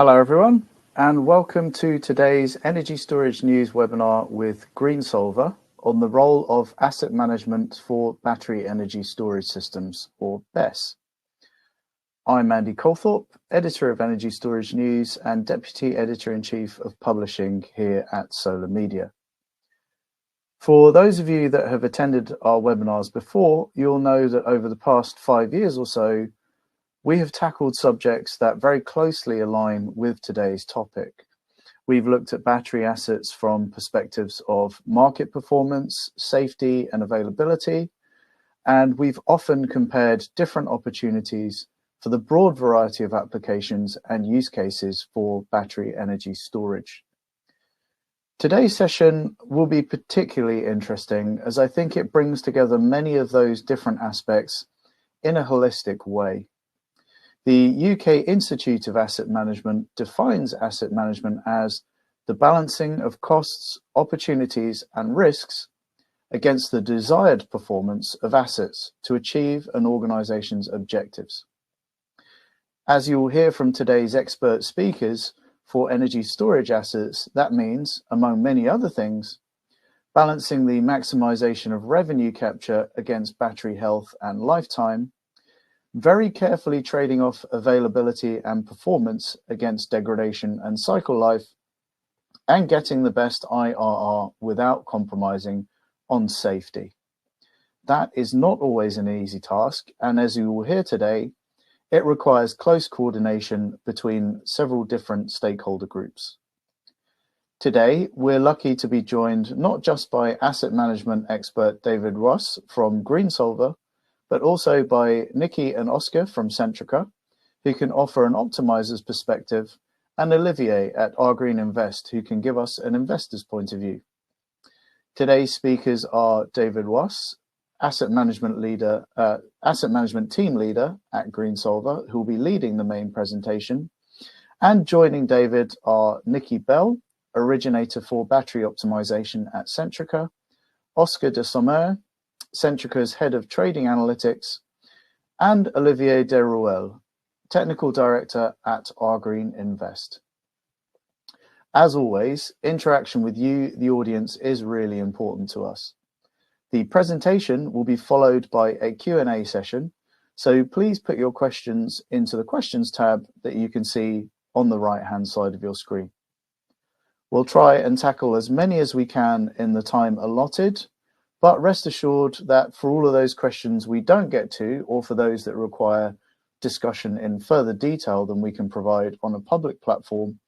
Hello everyone, and welcome to today's Energy Storage News webinar with Greensolver on the role of asset management for battery energy storage systems, or BESS. I'm Andy Colthorpe, Editor of Energy Storage News and Deputy Editor-in-Chief of Publishing here at Solar Media. For those of you that have attended our webinars before, you'll know that over the past 5 years or so, we have tackled subjects that very closely align with today's topic. We've looked at battery assets from perspectives of market performance, safety and availability, and we've often compared different opportunities for the broad variety of applications and use cases for battery energy storage. Today's session will be particularly interesting as I think it brings together many of those different aspects in a holistic way. The UK Institute of Asset Management defines asset management as the balancing of costs, opportunities and risks against the desired performance of assets to achieve an organisation's objectives. As you will hear from today's expert speakers, for energy storage assets, that means, among many other things, balancing the maximisation of revenue capture against battery health and lifetime, very carefully trading off availability and performance against degradation and cycle life, and getting the best IRR without compromising on safety. That is not always an easy task, and as you will hear today, it requires close coordination between several different stakeholder groups. Today, we're lucky to be joined not just by asset management expert David Ross from Greensolver, but also by Nikki and Oscar from Centrica, who can offer an optimizer's perspective, and Olivier at Green Invest, who can give us an investor's point of view. Today's speakers are David Ross, asset management team leader at Greensolver, who will be leading the main presentation, and joining David are Nikki Bell, originator for battery optimization at Centrica, Oscar de Sommer, Centrica's Head of Trading Analytics, and Olivier Deruel, Technical Director at Green Invest. As always, interaction with you, the audience, is really important to us. The presentation will be followed by a Q&A session, so please put your questions into the questions tab that you can see on the right-hand side of your screen. We'll try and tackle as many as we can in the time allotted, but rest assured that for all of those questions we don't get to, or for those that require discussion in further detail than we can provide on a public platform,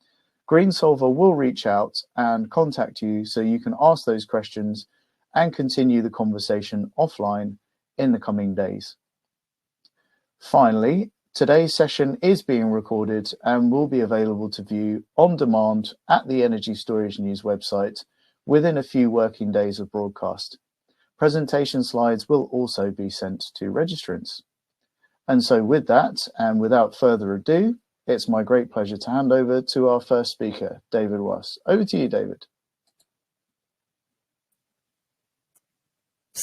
Greensolver will reach out and contact you so you can ask those questions and continue the conversation offline in the coming days. Finally, today's session is being recorded and will be available to view on demand at the Energy Storage News website within a few working days of broadcast. Presentation slides will also be sent to registrants. And so with that, and without further ado, it's my great pleasure to hand over to our first speaker, David Ross. Over to you, David.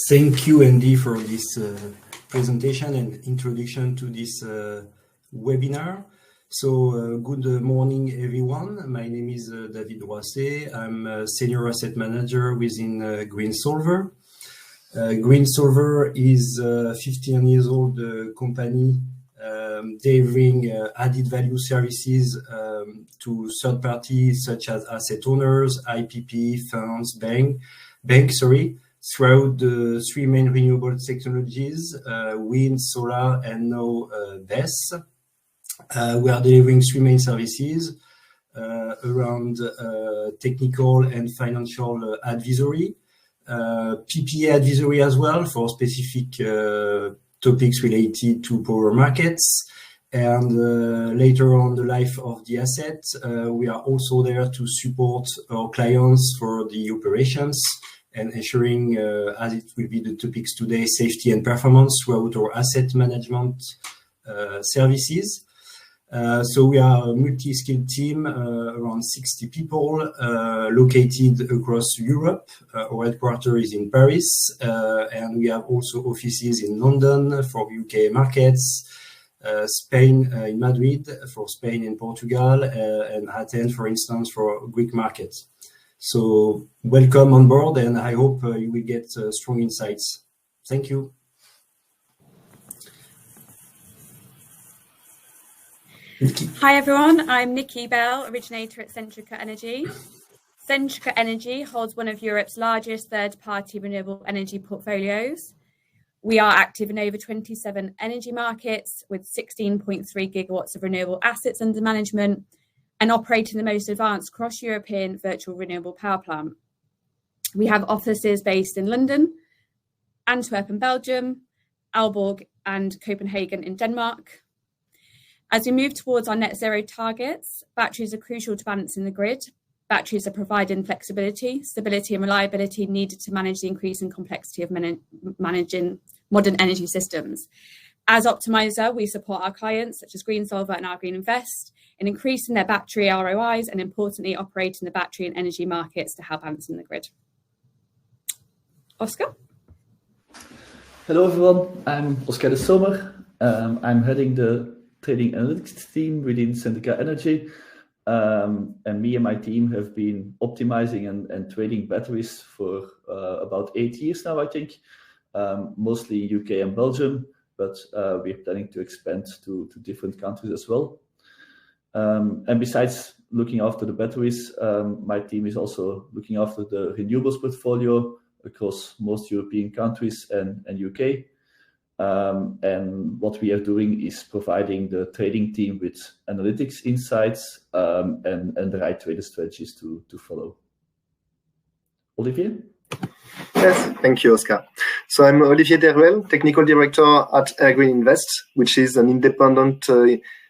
Thank you, Andy, for this presentation and introduction to this webinar. So good morning, everyone. My name is David Roisset. I'm a Senior Asset Manager within Greensolver. Greensolver is a 15 years old company delivering added value services to third parties such as asset owners, IPP, funds, banks, throughout the three main renewable technologies, wind, solar, and now BESS. We are delivering three main services around technical and financial advisory, PPA advisory as well for specific topics related to power markets, and later on the life of the asset. We are also there to support our clients for the operations and ensuring, as it will be the topics today, safety and performance throughout our asset management services. So we are a multi-skilled team, around 60 people, located across Europe. Our headquarters is in Paris, and we have also offices in London for UK markets, Spain in Madrid for Spain and Portugal, and Athens, for instance, for Greek markets. So welcome on board, and I hope you will get strong insights. Thank you. Nikki. Hi everyone, I'm Nikki Bell, originator at Centrica Energy. Centrica Energy holds one of Europe's largest third-party renewable energy portfolios. We are active in over 27 energy markets with 16.3 gigawatts of renewable assets under management and operating the most advanced cross-European virtual renewable power plant. We have offices based in London, Antwerp in Belgium, Aalborg and Copenhagen in Denmark. As we move towards our net zero targets, batteries are crucial to balancing the grid. Batteries are providing flexibility, stability and reliability needed to manage the increasing complexity of managing modern energy systems. As optimizer, we support our clients, such as Greensolver and our Green Invest, in increasing their battery ROIs and importantly, operating the battery and energy markets to help balancing the grid. Oscar? Hello everyone, I'm Oscar de Sommer. I'm heading the trading analytics team within Centrica Energy. And me and my team have been optimizing and trading batteries for about 8 years now, I think, mostly UK and Belgium, but we're planning to expand to different countries as well. And besides looking after the batteries, my team is also looking after the renewables portfolio across most European countries and UK. And what we are doing is providing the trading team with analytics insights and the right trader strategies to follow. Olivier? Yes, thank you, Oscar. So I'm Olivier Deruel, Technical Director at Green Invest, which is an independent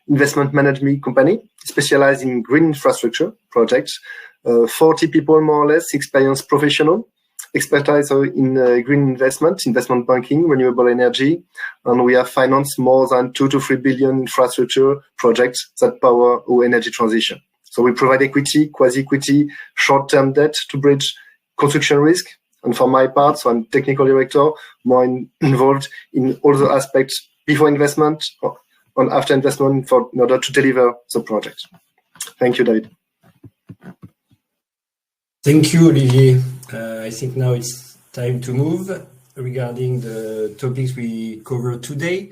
investment management company specialized in green infrastructure projects. 40 people, more or less, experienced professional. Expertise in green investment banking, renewable energy, and we have financed more than 2 to 3 billion infrastructure projects that power our energy transition. So we provide equity, quasi-equity, short-term debt to bridge construction risk. And for my part, so I'm technical director, more involved in all the aspects before investment and after investment in order to deliver the project. Thank you, David. Thank you, Olivier. I think now it's time to move regarding the topics we covered today.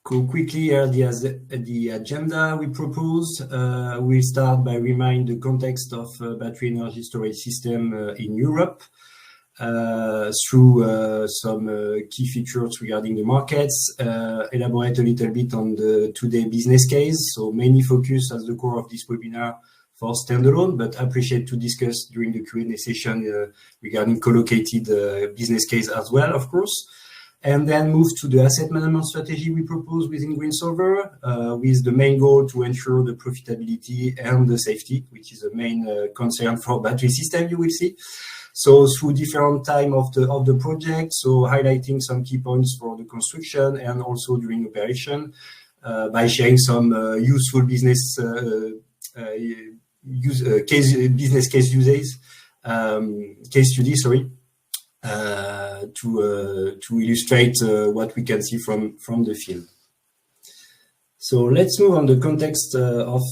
Go quickly here the agenda we propose. We'll start by reminding the context of battery energy storage system in Europe through some key features regarding the markets, elaborate a little bit on the today business case. So mainly focus as the core of this webinar for standalone, but appreciate to discuss during the Q&A session regarding co-located business case as well, of course. And then move to the asset management strategy we propose within Greensolver, with the main goal to ensure the profitability and the safety, which is a main concern for battery system, you will see. So through different time of the project, so highlighting some key points for the construction and also during operation, by sharing some useful business business case uses, case study, sorry, to illustrate what we can see from the field. So let's move on the context of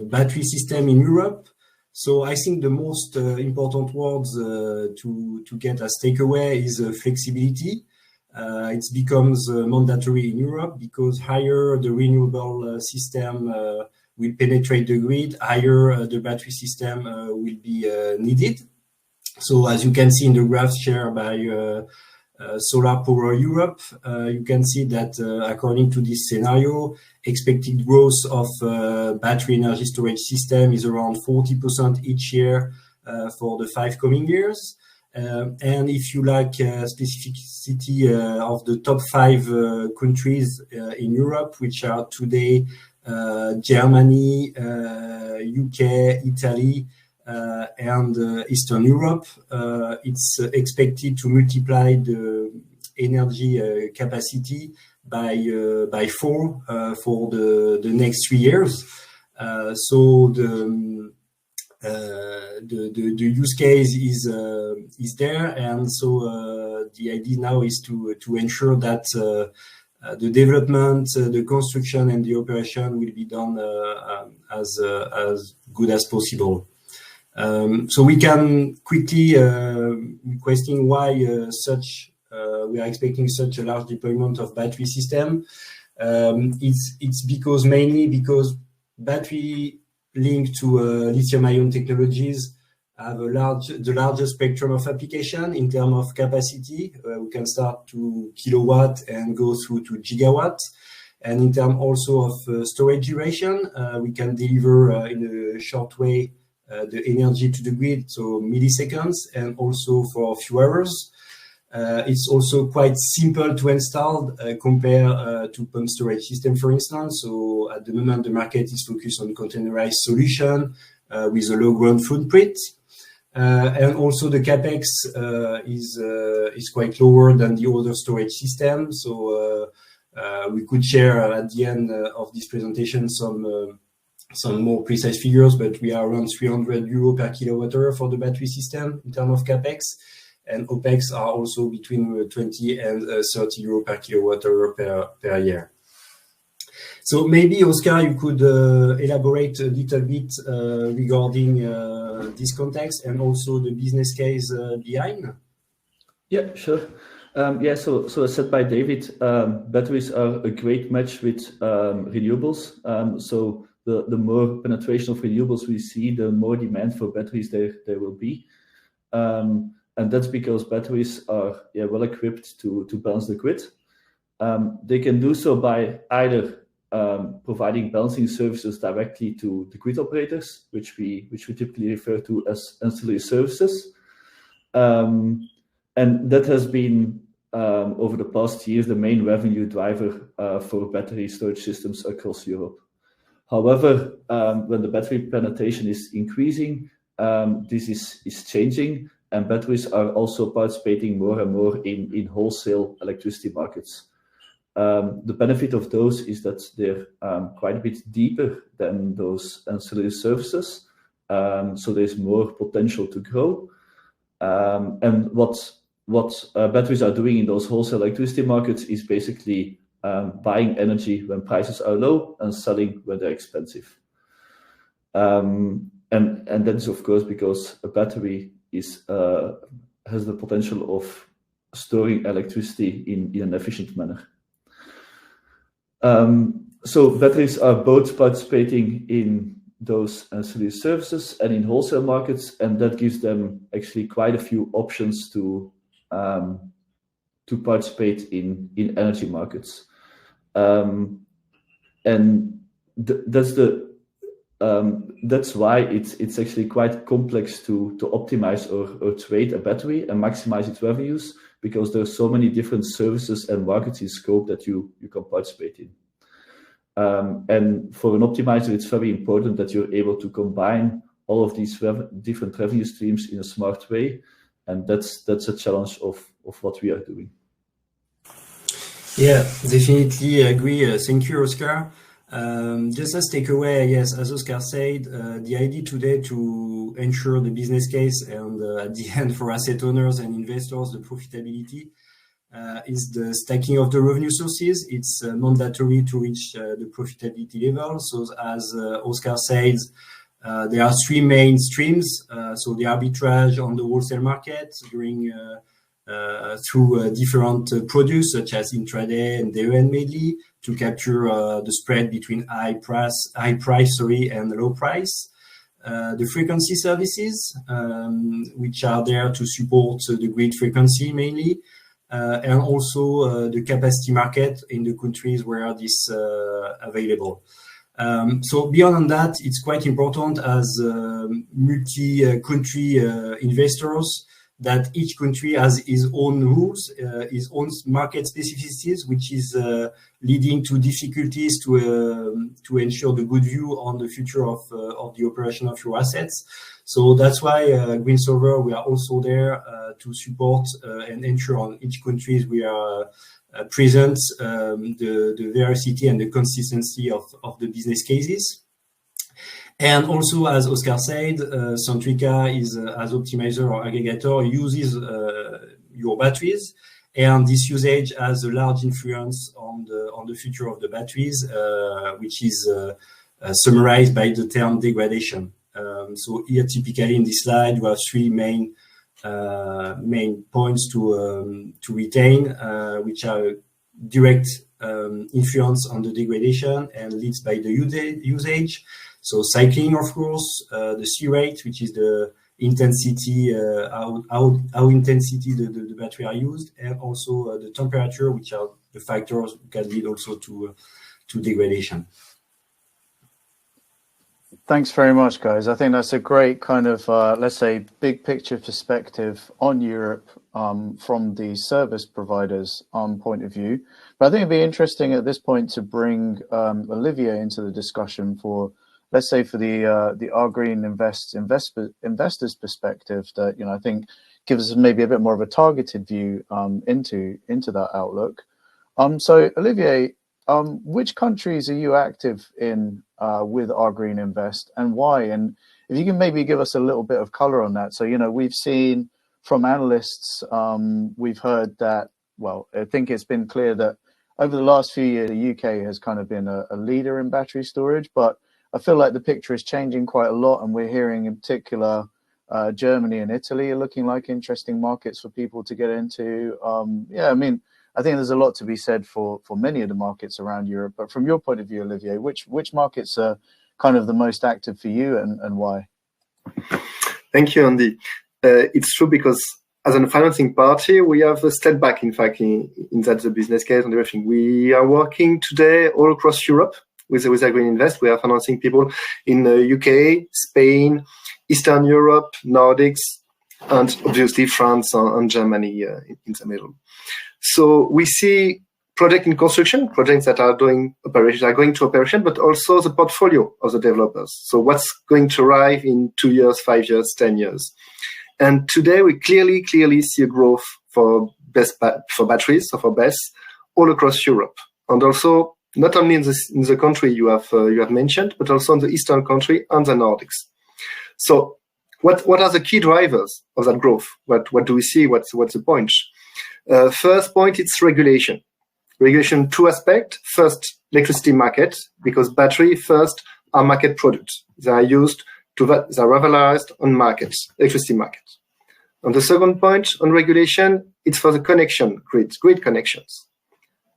battery system in Europe. So I think the most important words to get as takeaway is flexibility. It becomes mandatory in Europe because higher the renewable system will penetrate the grid, higher the battery system will be needed. So as you can see in the graph shared by Solar Power Europe, you can see that according to this scenario, expected growth of battery energy storage system is around 40% each year for the 5 coming years. And if you like specificity of the top 5 countries in Europe, which are today Germany, UK, Italy, and Eastern Europe, it's expected to multiply the energy capacity by 4 for the next 3 years. So the use case is there, and so the idea now is to ensure that the development, the construction, and the operation will be done as good as possible. So we can quickly questioning why we are expecting such a large deployment of battery system. It's mainly because battery linked to lithium-ion technologies have the largest spectrum of application in terms of capacity. We can start to kilowatt and go through to gigawatt. And in terms also of storage duration, we can deliver in a short way the energy to the grid, so milliseconds, and also for a few hours. It's also quite simple to install compared to pump storage system, for instance. So at the moment, the market is focused on containerized solution with a low ground footprint. And also the capex is quite lower than the other storage system. So we could share at the end of this presentation some more precise figures, but we are around 300 euro per kilowatt-hour for the battery system in terms of capex, and OPEX are also between 20 and 30 euro per kilowatt-hour per year. So maybe, Oscar, you could elaborate a little bit regarding this context and also the business case behind. Yeah, sure. So as said by David, batteries are a great match with renewables. So the more penetration of renewables we see, the more demand for batteries there will be. And that's because batteries are well equipped to balance the grid. They can do so by either providing balancing services directly to the grid operators, which we typically refer to as ancillary services. And that has been over the past years the main revenue driver for battery storage systems across Europe. However, when the battery penetration is increasing, this is changing, and batteries are also participating more and more in wholesale electricity markets. The benefit of those is that they're quite a bit deeper than those ancillary services, so there's more potential to grow. And what batteries are doing in those wholesale electricity markets is basically buying energy when prices are low and selling when they're expensive. And that is, of course, because a battery has the potential of storing electricity in an efficient manner. So batteries are both participating in those ancillary services and in wholesale markets, and that gives them actually quite a few options to participate in energy markets. And that's why it's actually quite complex to optimize or trade a battery and maximize its revenues, because there's so many different services and markets in scope that you can participate in. And for an optimizer, it's very important that you're able to combine all of these different revenue streams in a smart way, and that's a challenge of what we are doing. Yeah, definitely agree. Thank you, Oscar. Just as takeaway, yes, as Oscar said, the idea today to ensure the business case and at the end for asset owners and investors, the profitability is the stacking of the revenue sources. It's mandatory to reach the profitability level. So as Oscar says, there are three main streams. So the arbitrage on the wholesale market during through different products such as intraday and day-end mainly, to capture the spread between high price and low price. The frequency services, which are there to support the grid frequency mainly, and also the capacity market in the countries where this available. So beyond that, it's quite important as multi-country investors that each country has its own rules, its own market specificities, which is leading to difficulties to ensure the good view on the future of the operation of your assets. So that's why Greensolver, we are also there to support and ensure on each country we are present the veracity and the consistency of the business cases. And also, as Oscar said, Centrica is as optimizer or aggregator uses your batteries, And this usage has a large influence on the future of the batteries, which is summarized by the term degradation. So here, typically in this slide, you have three main points to retain, which are direct influence on the degradation and leads by the usage. So cycling, of course, the C rate, which is the intensity, how intensity the battery are used, and also the temperature, which are the factors that can lead also to degradation. Thanks very much, guys. I think that's a great kind of, let's say, big picture perspective on Europe from the service providers' point of view. But I think it'd be interesting at this point to bring Olivier into the discussion for, let's say, for the Our Green investors' perspective that, I think gives us maybe a bit more of a targeted view into that outlook. So, Olivier, which countries are you active in with Our Green Invest, and why? And if you can maybe give us a little bit of color on that. So, we've seen from analysts, we've heard that, well, I think it's been clear that over the last few years, the UK has kind of been a leader in battery storage, but I feel like the picture is changing quite a lot, and we're hearing in particular Germany and Italy are looking like interesting markets for people to get into. I think there's a lot to be said for many of the markets around Europe. But from your point of view, Olivier, which markets are kind of the most active for you, and why? Thank you, Andy. It's true, because as a financing party, we have a step back, in fact, in that the business case and everything. We are working today all across Europe with Our Green Invest. We are financing people in the UK, Spain, Eastern Europe, Nordics, and obviously France and Germany in the middle. So we see projects in construction, projects that are doing operations, are going to operation, but also the portfolio of the developers. So what's going to arrive in 2 years, 5 years, 10 years. And today we clearly see a growth for batteries, so for BESS, all across Europe. And also not only in the country you have mentioned, but also in the Eastern country and the Nordics. So what are the key drivers of that growth? What do we see? What's the point? First point, it's regulation. Regulation, two aspects. First, electricity market, because battery first are market products. They are used they are realized on markets, electricity markets. And the second point on regulation, it's for the grid connections.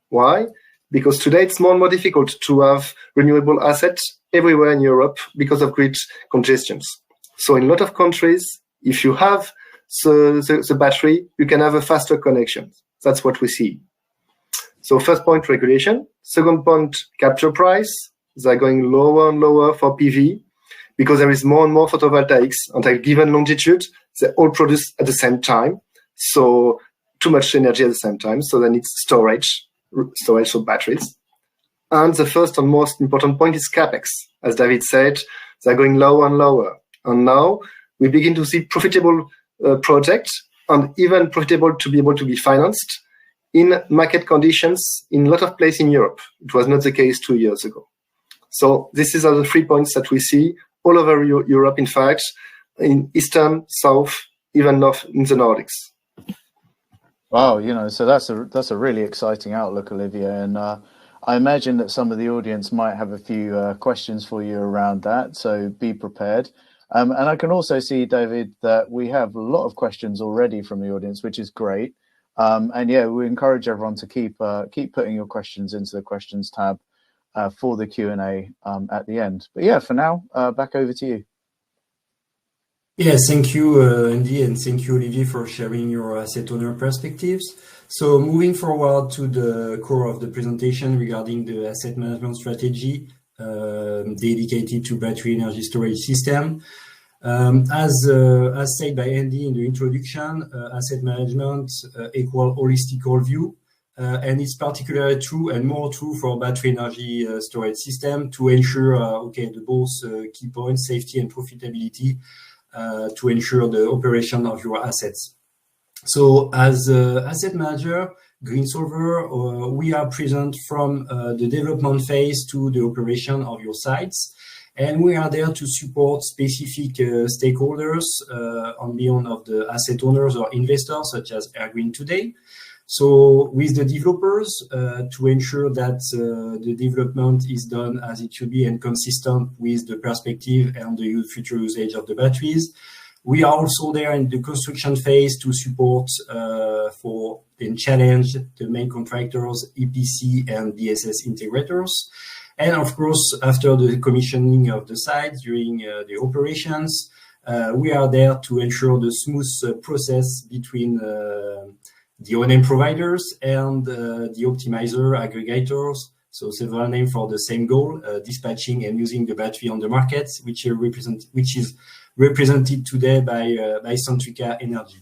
Why? Because today it's more and more difficult to have renewable assets everywhere in Europe because of grid congestions. So in a lot of countries, if you have the battery, you can have a faster connection. That's what we see. So first point, regulation. Second point, capture price. They're going lower and lower for PV because there is more and more photovoltaics on a given longitude. They all produce at the same time. So too much energy at the same time. So then it's storage of batteries. And the first and most important point is CapEx. As David said, they're going lower and lower. And now we begin to see profitable projects and even profitable to be able to be financed in market conditions in a lot of places in Europe. It was not the case 2 years ago. So this are the 3 points that we see all over Europe, in fact, in Eastern, South, even North in the Nordics. Wow, so that's a really exciting outlook, Olivier, and I imagine that some of the audience might have a few questions for you around that, so be prepared. And I can also see, David, that we have a lot of questions already from the audience, which is great. And yeah, we encourage everyone to keep putting your questions into the questions tab for the Q&A at the end. But yeah, for now, back over to you. Yes, thank you, Andy, and thank you, Olivier, for sharing your asset owner perspectives. So moving forward to the core of the presentation regarding the asset management strategy dedicated to battery energy storage system. As said by Andy in the introduction, asset management equal holistical view, and it's particularly true and more true for battery energy storage system to ensure the both key points, safety and profitability, to ensure the operation of your assets. So as asset manager, Greensolver, we are present from the development phase to the operation of your sites. And we are there to support specific stakeholders on beyond of the asset owners or investors, such as Air Green today. So with the developers, to ensure that the development is done as it should be and consistent with the perspective and the future usage of the batteries. We are also there in the construction phase to support for and challenge the main contractors, EPC and BESS integrators. And of course, after the commissioning of the site during the operations, we are there to ensure the smooth process between the O&M providers and the optimizer aggregators. So several names for the same goal, dispatching and using the battery on the market, which is represented today by Centrica Energy.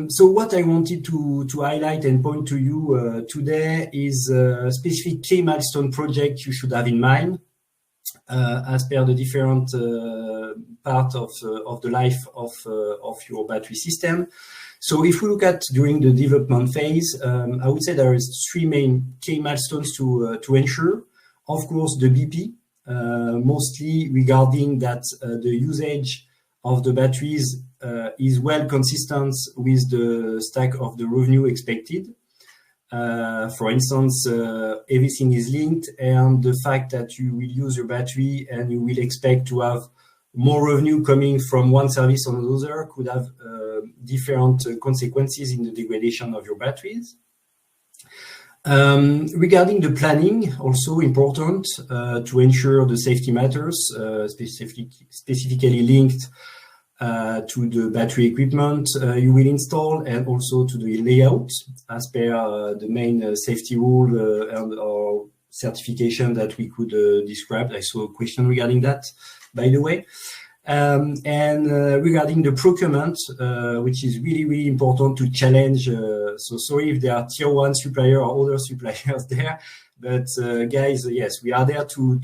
So what I wanted to highlight and point to you today is a specific key milestone project you should have in mind as per the different part of the life of your battery system. So if we look at during the development phase, I would say there is 3 main key milestones to ensure. Of course, the BP, mostly regarding that the usage of the batteries is well consistent with the stack of the revenue expected. For instance, everything is linked, and the fact that you will use your battery and you will expect to have more revenue coming from one service or another could have different consequences in the degradation of your batteries. Regarding the planning, also important to ensure the safety matters, specifically linked to the battery equipment you will install, and also to the layout as per the main safety rule or certification that we could describe. I saw a question regarding that, by the way. And regarding the procurement, which is really, really important to challenge. So sorry if there are tier 1 supplier or other suppliers there, but guys, yes, we are there to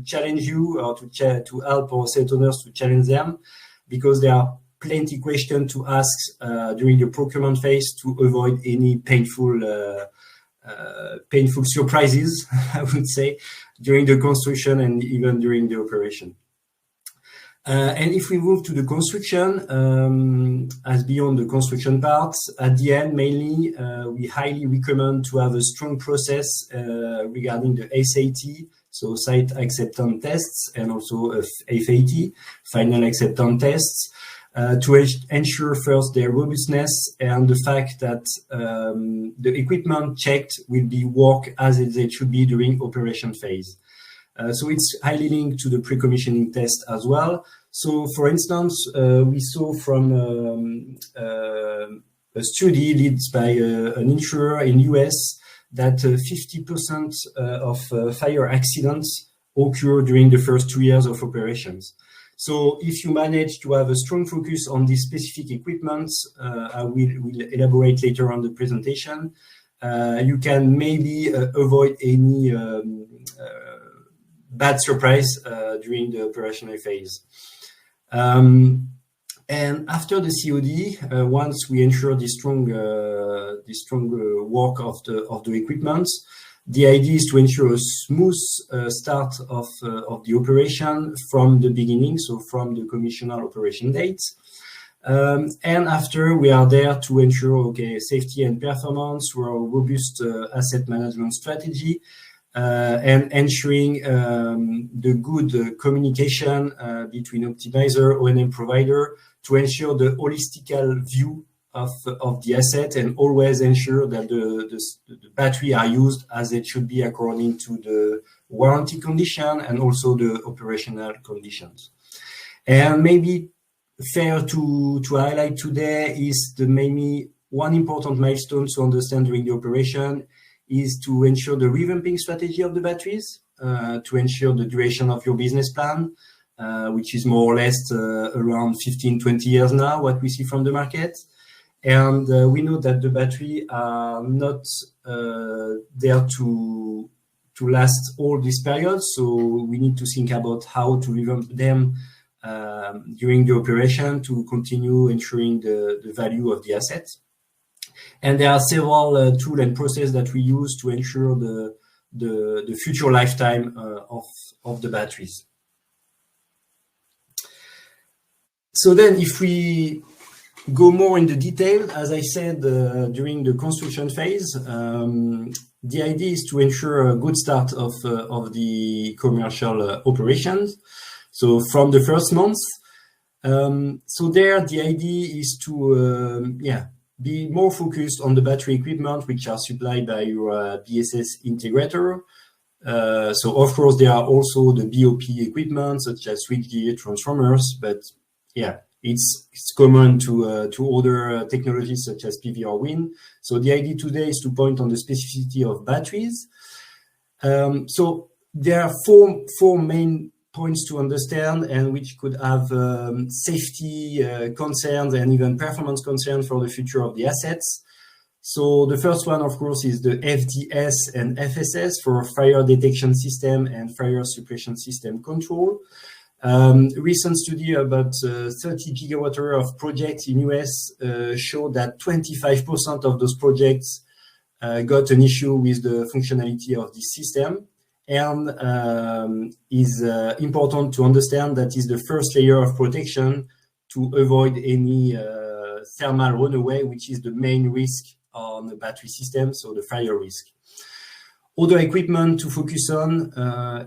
challenge you or to help our site owners to challenge them, because there are plenty questions to ask during the procurement phase to avoid any painful surprises, I would say, during the construction and even during the operation. And if we move to the construction, as beyond the construction part, at the end, mainly, we highly recommend to have a strong process regarding the SAT, so site acceptance tests, and also FAT, final acceptance tests, to ensure first their robustness and the fact that the equipment checked will be work as it should be during operation phase. So it's highly linked to the pre-commissioning test as well. So, for instance, we saw from a study led by an insurer in US that 50% of fire accidents occur during the first 2 years of operations. So if you manage to have a strong focus on these specific equipments, I will elaborate later on the presentation, you can maybe avoid any bad surprise during the operational phase. And after the COD, once we ensure the strong work of the equipment, the idea is to ensure a smooth start of the operation from the beginning, so from the commissioner operation date. And after, we are there to ensure safety and performance through a robust asset management strategy, and ensuring the good communication between optimizer, O&M provider, to ensure the holistical view of the asset, and always ensure that the battery are used as it should be according to the warranty condition and also the operational conditions. And maybe fair to highlight today is the maybe one important milestone to understand during the operation is to ensure the revamping strategy of the batteries, to ensure the duration of your business plan, which is more or less around 15-20 years now, what we see from the market. And we know that the battery are not there to last all this period, so we need to think about how to revamp them during the operation to continue ensuring the value of the asset. And there are several tools and processes that we use to ensure the future lifetime of the batteries. So then if we go more in the detail, as I said during the construction phase, the idea is to ensure a good start of the commercial operations. So from the first month, so there the idea is to be more focused on the battery equipment which are supplied by your BESS integrator. So of course there are also the BOP equipment such as switchgear, transformers, but yeah, it's common to other technologies such as PV or wind. So the idea today is to point on the specificity of batteries. So there are four main points to understand, and which could have safety concerns and even performance concerns for the future of the assets. So the first one, of course, is the FDS and FSS for fire detection system and fire suppression system control. Recent study about 30 gigawatt-hour of projects in US show that 25% of those projects got an issue with the functionality of this system. And is important to understand that is the first layer of protection to avoid any thermal runaway, which is the main risk on the battery system, so the fire risk. Other equipment to focus on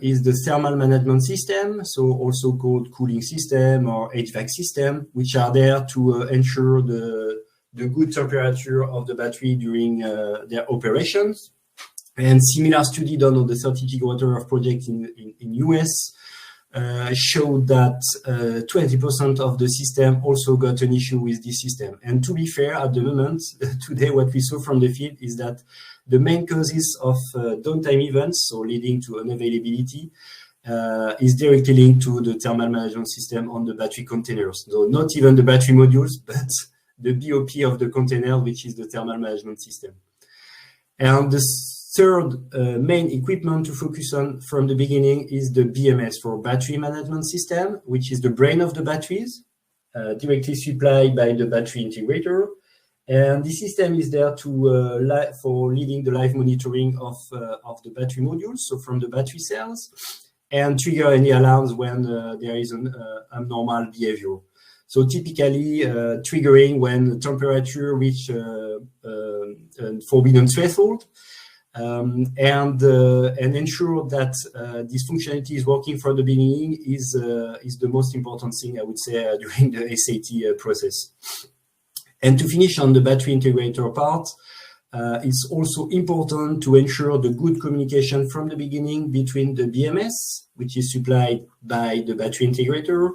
is the thermal management system, so also called cooling system or HVAC system, which are there to ensure the good temperature of the battery during their operations. And similar study done on the 30 gigawatt-hour of projects in US showed that 20% of the system also got an issue with this system. And to be fair, at the moment, today what we saw from the field is that the main causes of downtime events, so leading to unavailability, is directly linked to the thermal management system on the battery containers. So not even the battery modules, but the BOP of the container, which is the thermal management system. And the third main equipment to focus on from the beginning is the BMS for battery management system, which is the brain of the batteries, directly supplied by the battery integrator. And this system is there to for leading the live monitoring of the battery modules, so from the battery cells, and trigger any alarms when there is an abnormal behavior. So typically triggering when the temperature reach a forbidden threshold, and ensure that this functionality is working from the beginning is the most important thing, I would say, during the SAT process. And to finish on the battery integrator part, it's also important to ensure the good communication from the beginning between the BMS, which is supplied by the battery integrator,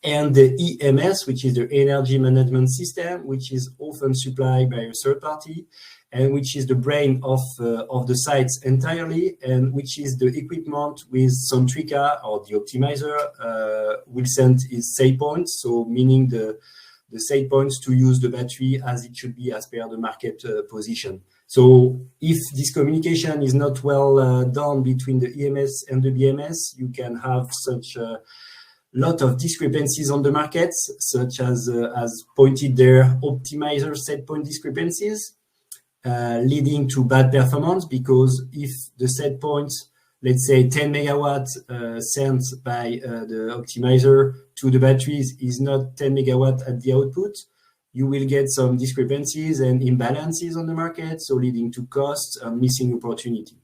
and the EMS, which is the energy management system, which is often supplied by a third party, and which is the brain of the sites entirely, and which is the equipment with some trigger or the optimizer will send its set points, so meaning the set points to use the battery as it should be as per the market position. So if this communication is not well done between the EMS and the BMS, you can have such a lot of discrepancies on the markets, such as pointed there, optimizer set point discrepancies, leading to bad performance, because if the set point, let's say 10 megawatts sent by the optimizer to the batteries is not 10 megawatt at the output, you will get some discrepancies and imbalances on the market, so leading to costs and missing opportunity.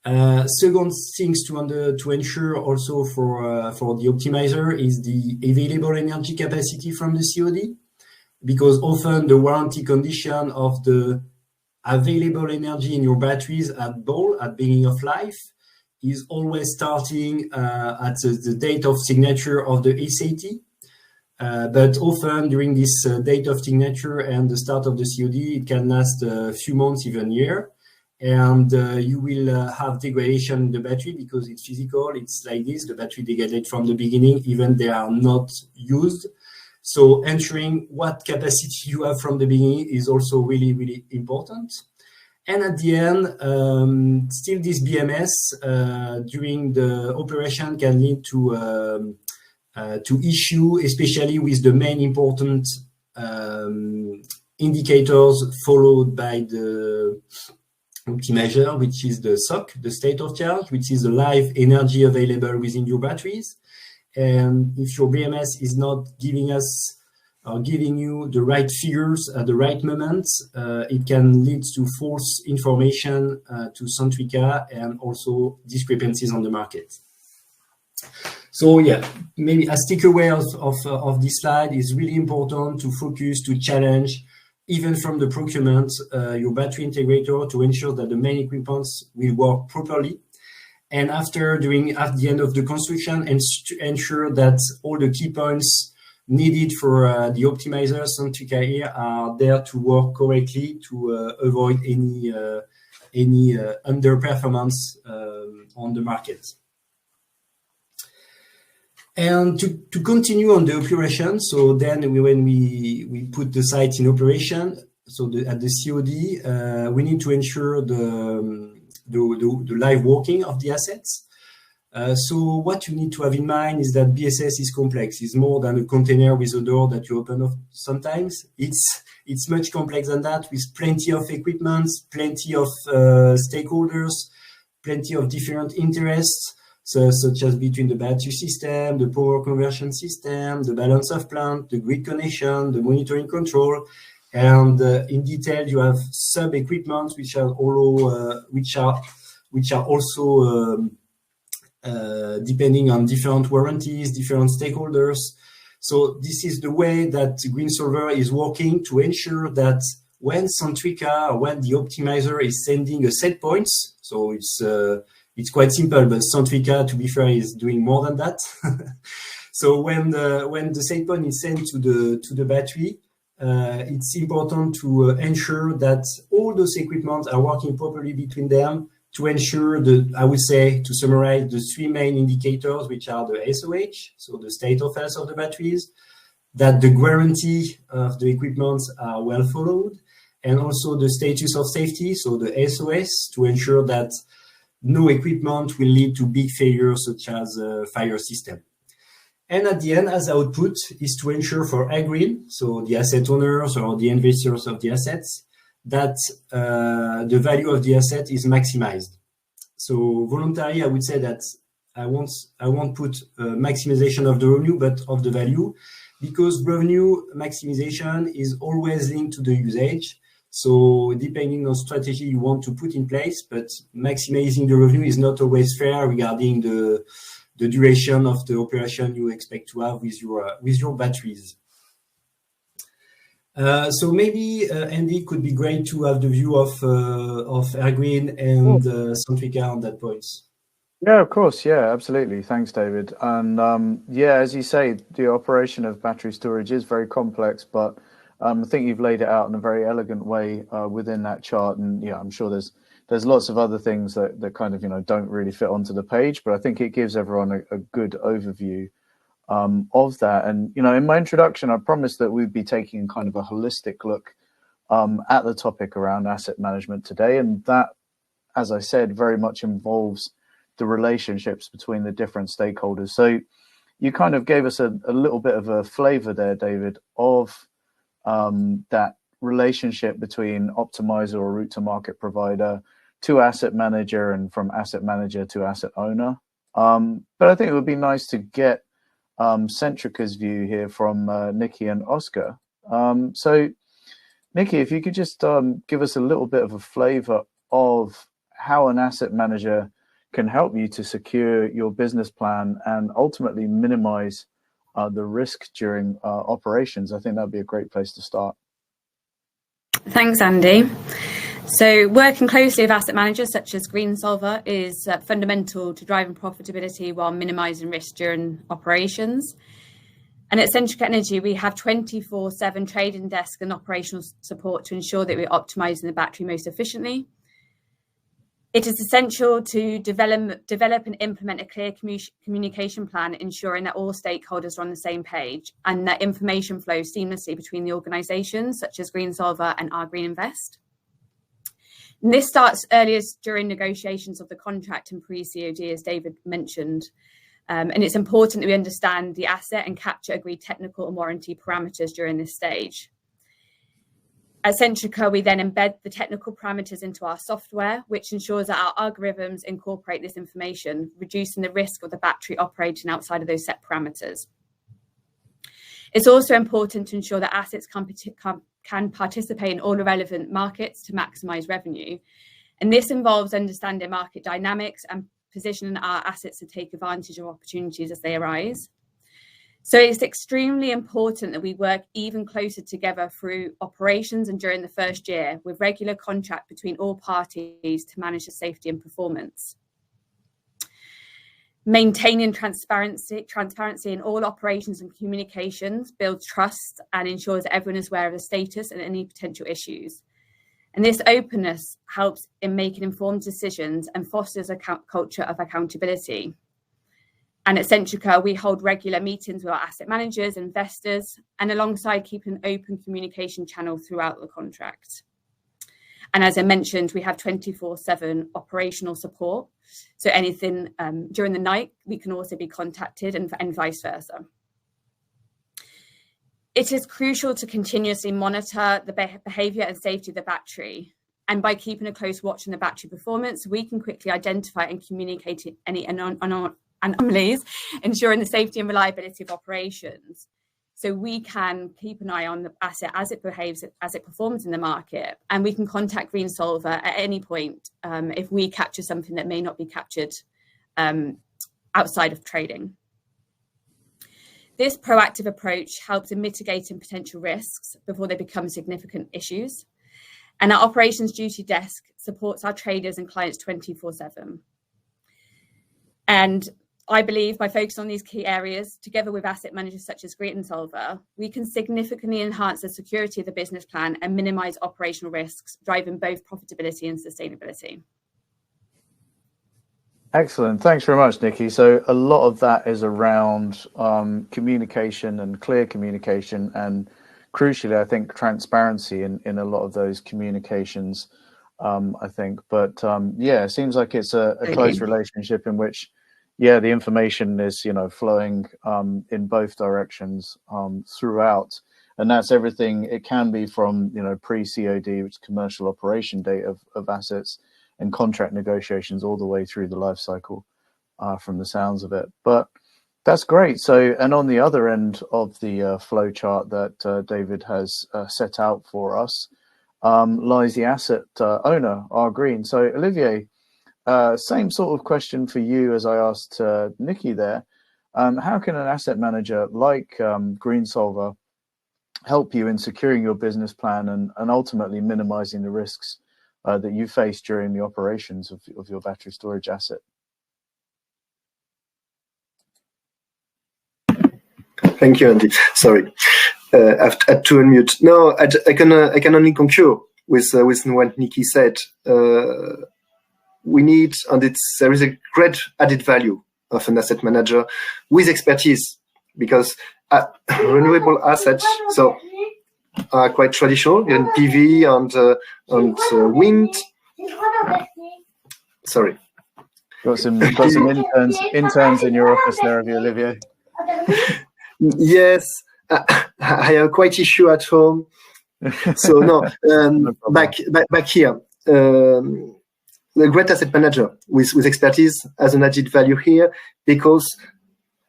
Second things to ensure also for the optimizer is the available energy capacity from the COD, because often the warranty condition of the available energy in your batteries at beginning of life is always starting at the date of signature of the SAT. But often during this date of signature and the start of the COD, it can last a few months, even a year. And you will have degradation in the battery because it's physical. It's like this, the battery degrades from the beginning, even they are not used. So ensuring what capacity you have from the beginning is also really, really important. And at the end, still this BMS during the operation can lead to issue, especially with the main important indicators followed by the optimizer, which is the SOC, the state of charge, which is the live energy available within your batteries. And if your BMS is not giving us are giving you the right figures at the right moment, it can lead to false information to Centrica and also discrepancies on the market. So yeah, maybe a takeaway of this slide is really important to focus, to challenge, even from the procurement, your battery integrator to ensure that the main equipment will work properly. And at the end of the construction, and ensure that all the key points needed for the optimizer Centrica here are there to work correctly to avoid any underperformance on the market. And to continue on the operation, so then when we put the site in operation, so at the COD, we need to ensure the live working of the assets. So what you need to have in mind is that BESS is complex. It's more than a container with a door that you open up sometimes. It's much complex than that, with plenty of equipment, plenty of stakeholders, plenty of different interests, such as between the battery system, the power conversion system, the balance of plant, the grid connection, the monitoring control, and in detail you have sub equipment which are also depending on different warranties, different stakeholders. So this is the way that Greensolver is working to ensure that when Centrica or when the optimizer is sending a set points, so it's quite simple, but Centrica, to be fair, is doing more than that. So when the set point is sent to the battery, it's important to ensure that all those equipment are working properly between them, to ensure I would say, to summarize, the three main indicators, which are the SOH, so the state of health of the batteries, that the guarantee of the equipment are well followed, and also the status of safety, so the SOS, to ensure that no equipment will lead to big failures such as a fire system. And at the end, as output, is to ensure for Green, so the asset owners or the investors of the assets, that the value of the asset is maximized. So voluntarily, I would say that I won't put maximization of the revenue, but of the value, because revenue maximization is always linked to the usage. So depending on strategy you want to put in place, but maximizing the revenue is not always fair regarding the duration of the operation you expect to have with your batteries. So maybe Andy, could be great to have the view of Green and Centrica on that point. Yeah, of course. Yeah, absolutely. Thanks, David. And yeah, as you say, the operation of battery storage is very complex, but I think you've laid it out in a very elegant way within that chart. And yeah, I'm sure there's lots of other things that kind of, don't really fit onto the page, but I think it gives everyone a good overview of that. And, in my introduction, I promised that we'd be taking kind of a holistic look at the topic around asset management today. And that, as I said, very much involves the relationships between the different stakeholders. So you kind of gave us a little bit of a flavor there, David, of that relationship between optimizer or route to market provider to asset manager, and from asset manager to asset owner. But I think it would be nice to get Centrica's view here from Nikki and Oscar. So Nikki, if you could just give us a little bit of a flavor of how an asset manager can help you to secure your business plan and ultimately minimize the risk during operations. I think that'd be a great place to start. Thanks, Andy. So working closely with asset managers such as Greensolver is fundamental to driving profitability while minimizing risk during operations. And at Centrica Energy, we have 24/7 trading desk and operational support to ensure that we're optimizing the battery most efficiently. It is essential to develop and implement a clear communication plan, ensuring that all stakeholders are on the same page and that information flows seamlessly between the organisations such as Greensolver and our Green Invest. And this starts earliest during negotiations of the contract and pre-COD, as David mentioned. And it's important that we understand the asset and capture agreed technical and warranty parameters during this stage. At Centrica, we then embed the technical parameters into our software, which ensures that our algorithms incorporate this information, reducing the risk of the battery operating outside of those set parameters. It's also important to ensure that assets can participate in all the relevant markets to maximise revenue. And this involves understanding market dynamics and positioning our assets to take advantage of opportunities as they arise. So it's extremely important that we work even closer together through operations and during the first year, with regular contact between all parties to manage the safety and performance. Maintaining transparency in all operations and communications builds trust and ensures that everyone is aware of the status and any potential issues. And this openness helps in making informed decisions and fosters a culture of accountability. And at Centrica, we hold regular meetings with our asset managers, investors, and alongside keeping an open communication channel throughout the contract. And as I mentioned, we have 24/7 operational support. So anything during the night, we can also be contacted and vice versa. It is crucial to continuously monitor the behaviour and safety of the battery. And by keeping a close watch on the battery performance, we can quickly identify and communicate any anomalies, ensuring the safety and reliability of operations. So we can keep an eye on the asset as it behaves, as it performs in the market, and we can contact Greensolver at any point if we capture something that may not be captured outside of trading. This proactive approach helps in mitigating potential risks before they become significant issues. And our operations duty desk supports our traders and clients 24/7. And I believe by focusing on these key areas, together with asset managers such as Greensolver, we can significantly enhance the security of the business plan and minimise operational risks, driving both profitability and sustainability. Excellent. Thanks very much, Nikki. So a lot of that is around communication and clear communication, and crucially, I think, transparency in a lot of those communications, I think. But yeah, it seems like it's a close relationship in which, yeah, the information is, flowing in both directions throughout. And that's everything. It can be from, pre-COD, which is commercial operation date of assets, and contract negotiations all the way through the life cycle from the sounds of it. But that's great. So, and on the other end of the flow chart that David has set out for us lies the asset owner, our green. So Olivier, same sort of question for you as I asked Nikki there. How can an asset manager like Greensolver help you in securing your business plan and ultimately minimizing the risks that you face during the operations of your battery storage asset? Thank you, Andy. Sorry, I had to unmute. No, I can only concur with what Nikki said. We need, and there is a great added value of an asset manager with expertise, because renewable assets are quite traditional in PV and wind. Sorry, got some interns in your office there, have you, Olivier? Yes, I have quite issue at home. So no, back here. The great asset manager with expertise has an added value here, because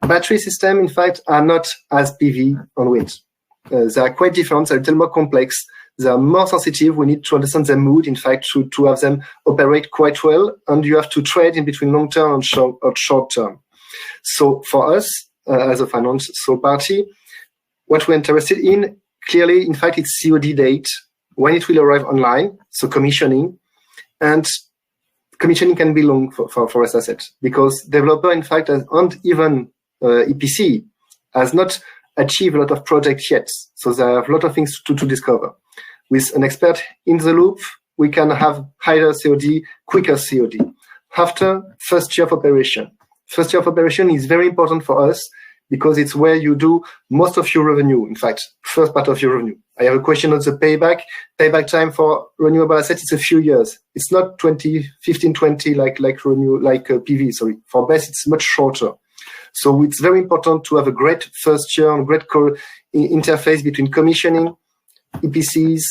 battery systems, in fact, are not as PV and wind. They are quite different. They're a little more complex. They are more sensitive. We need to understand their mood, in fact, to have them operate quite well. And you have to trade in between long term and short term. So for us, as a financial party, what we're interested in, clearly, in fact, it's COD date, when it will arrive online, so commissioning. And commissioning can be long for us assets, because developer, in fact, and even EPC has not achieved a lot of projects yet. So there are a lot of things to discover. With an expert in the loop, we can have higher COD, quicker COD. After first year of operation. First year of operation is very important for us, because it's where you do most of your revenue. In fact, first part of your revenue. I have a question on the payback. Payback time for renewable assets, it's a few years. It's not 15, 20 like PV, sorry. For BESS, it's much shorter. So it's very important to have a great first year and great interface between commissioning, EPCs,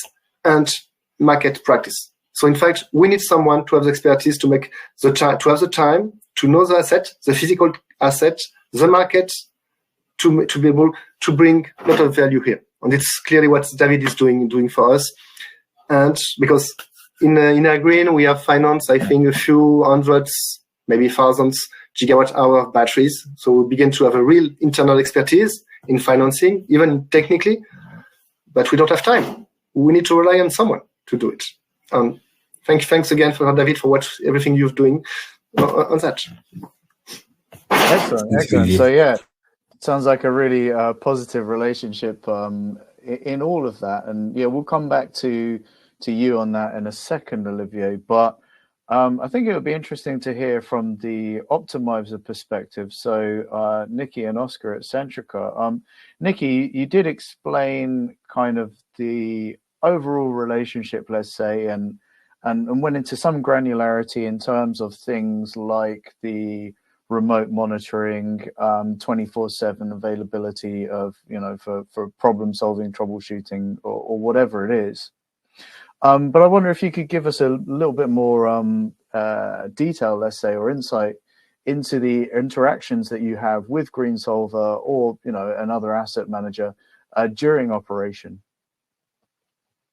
and market practice. So in fact, we need someone to have the expertise to make to have the time to know the asset, the physical asset, the market, to be able to bring a lot of value here. And it's clearly what David is doing for us. And because in Green, we have financed, I think, a few hundreds, maybe thousands gigawatt-hour of batteries. So we begin to have a real internal expertise in financing, even technically, but we don't have time. We need to rely on someone to do it. Thanks again for David for everything you're doing on that. Excellent. So yeah, it sounds like a really positive relationship in all of that. And yeah, we'll come back to you on that in a second, Olivier. But I think it would be interesting to hear from the optimizer perspective. So Nikki and Oscar at Centrica. Nikki, you did explain kind of the overall relationship, let's say, and went into some granularity in terms of things like the remote monitoring, 24/7 availability of, for problem solving, troubleshooting, or whatever it is. But I wonder if you could give us a little bit more detail, let's say, or insight into the interactions that you have with Greensolver or, another asset manager during operation.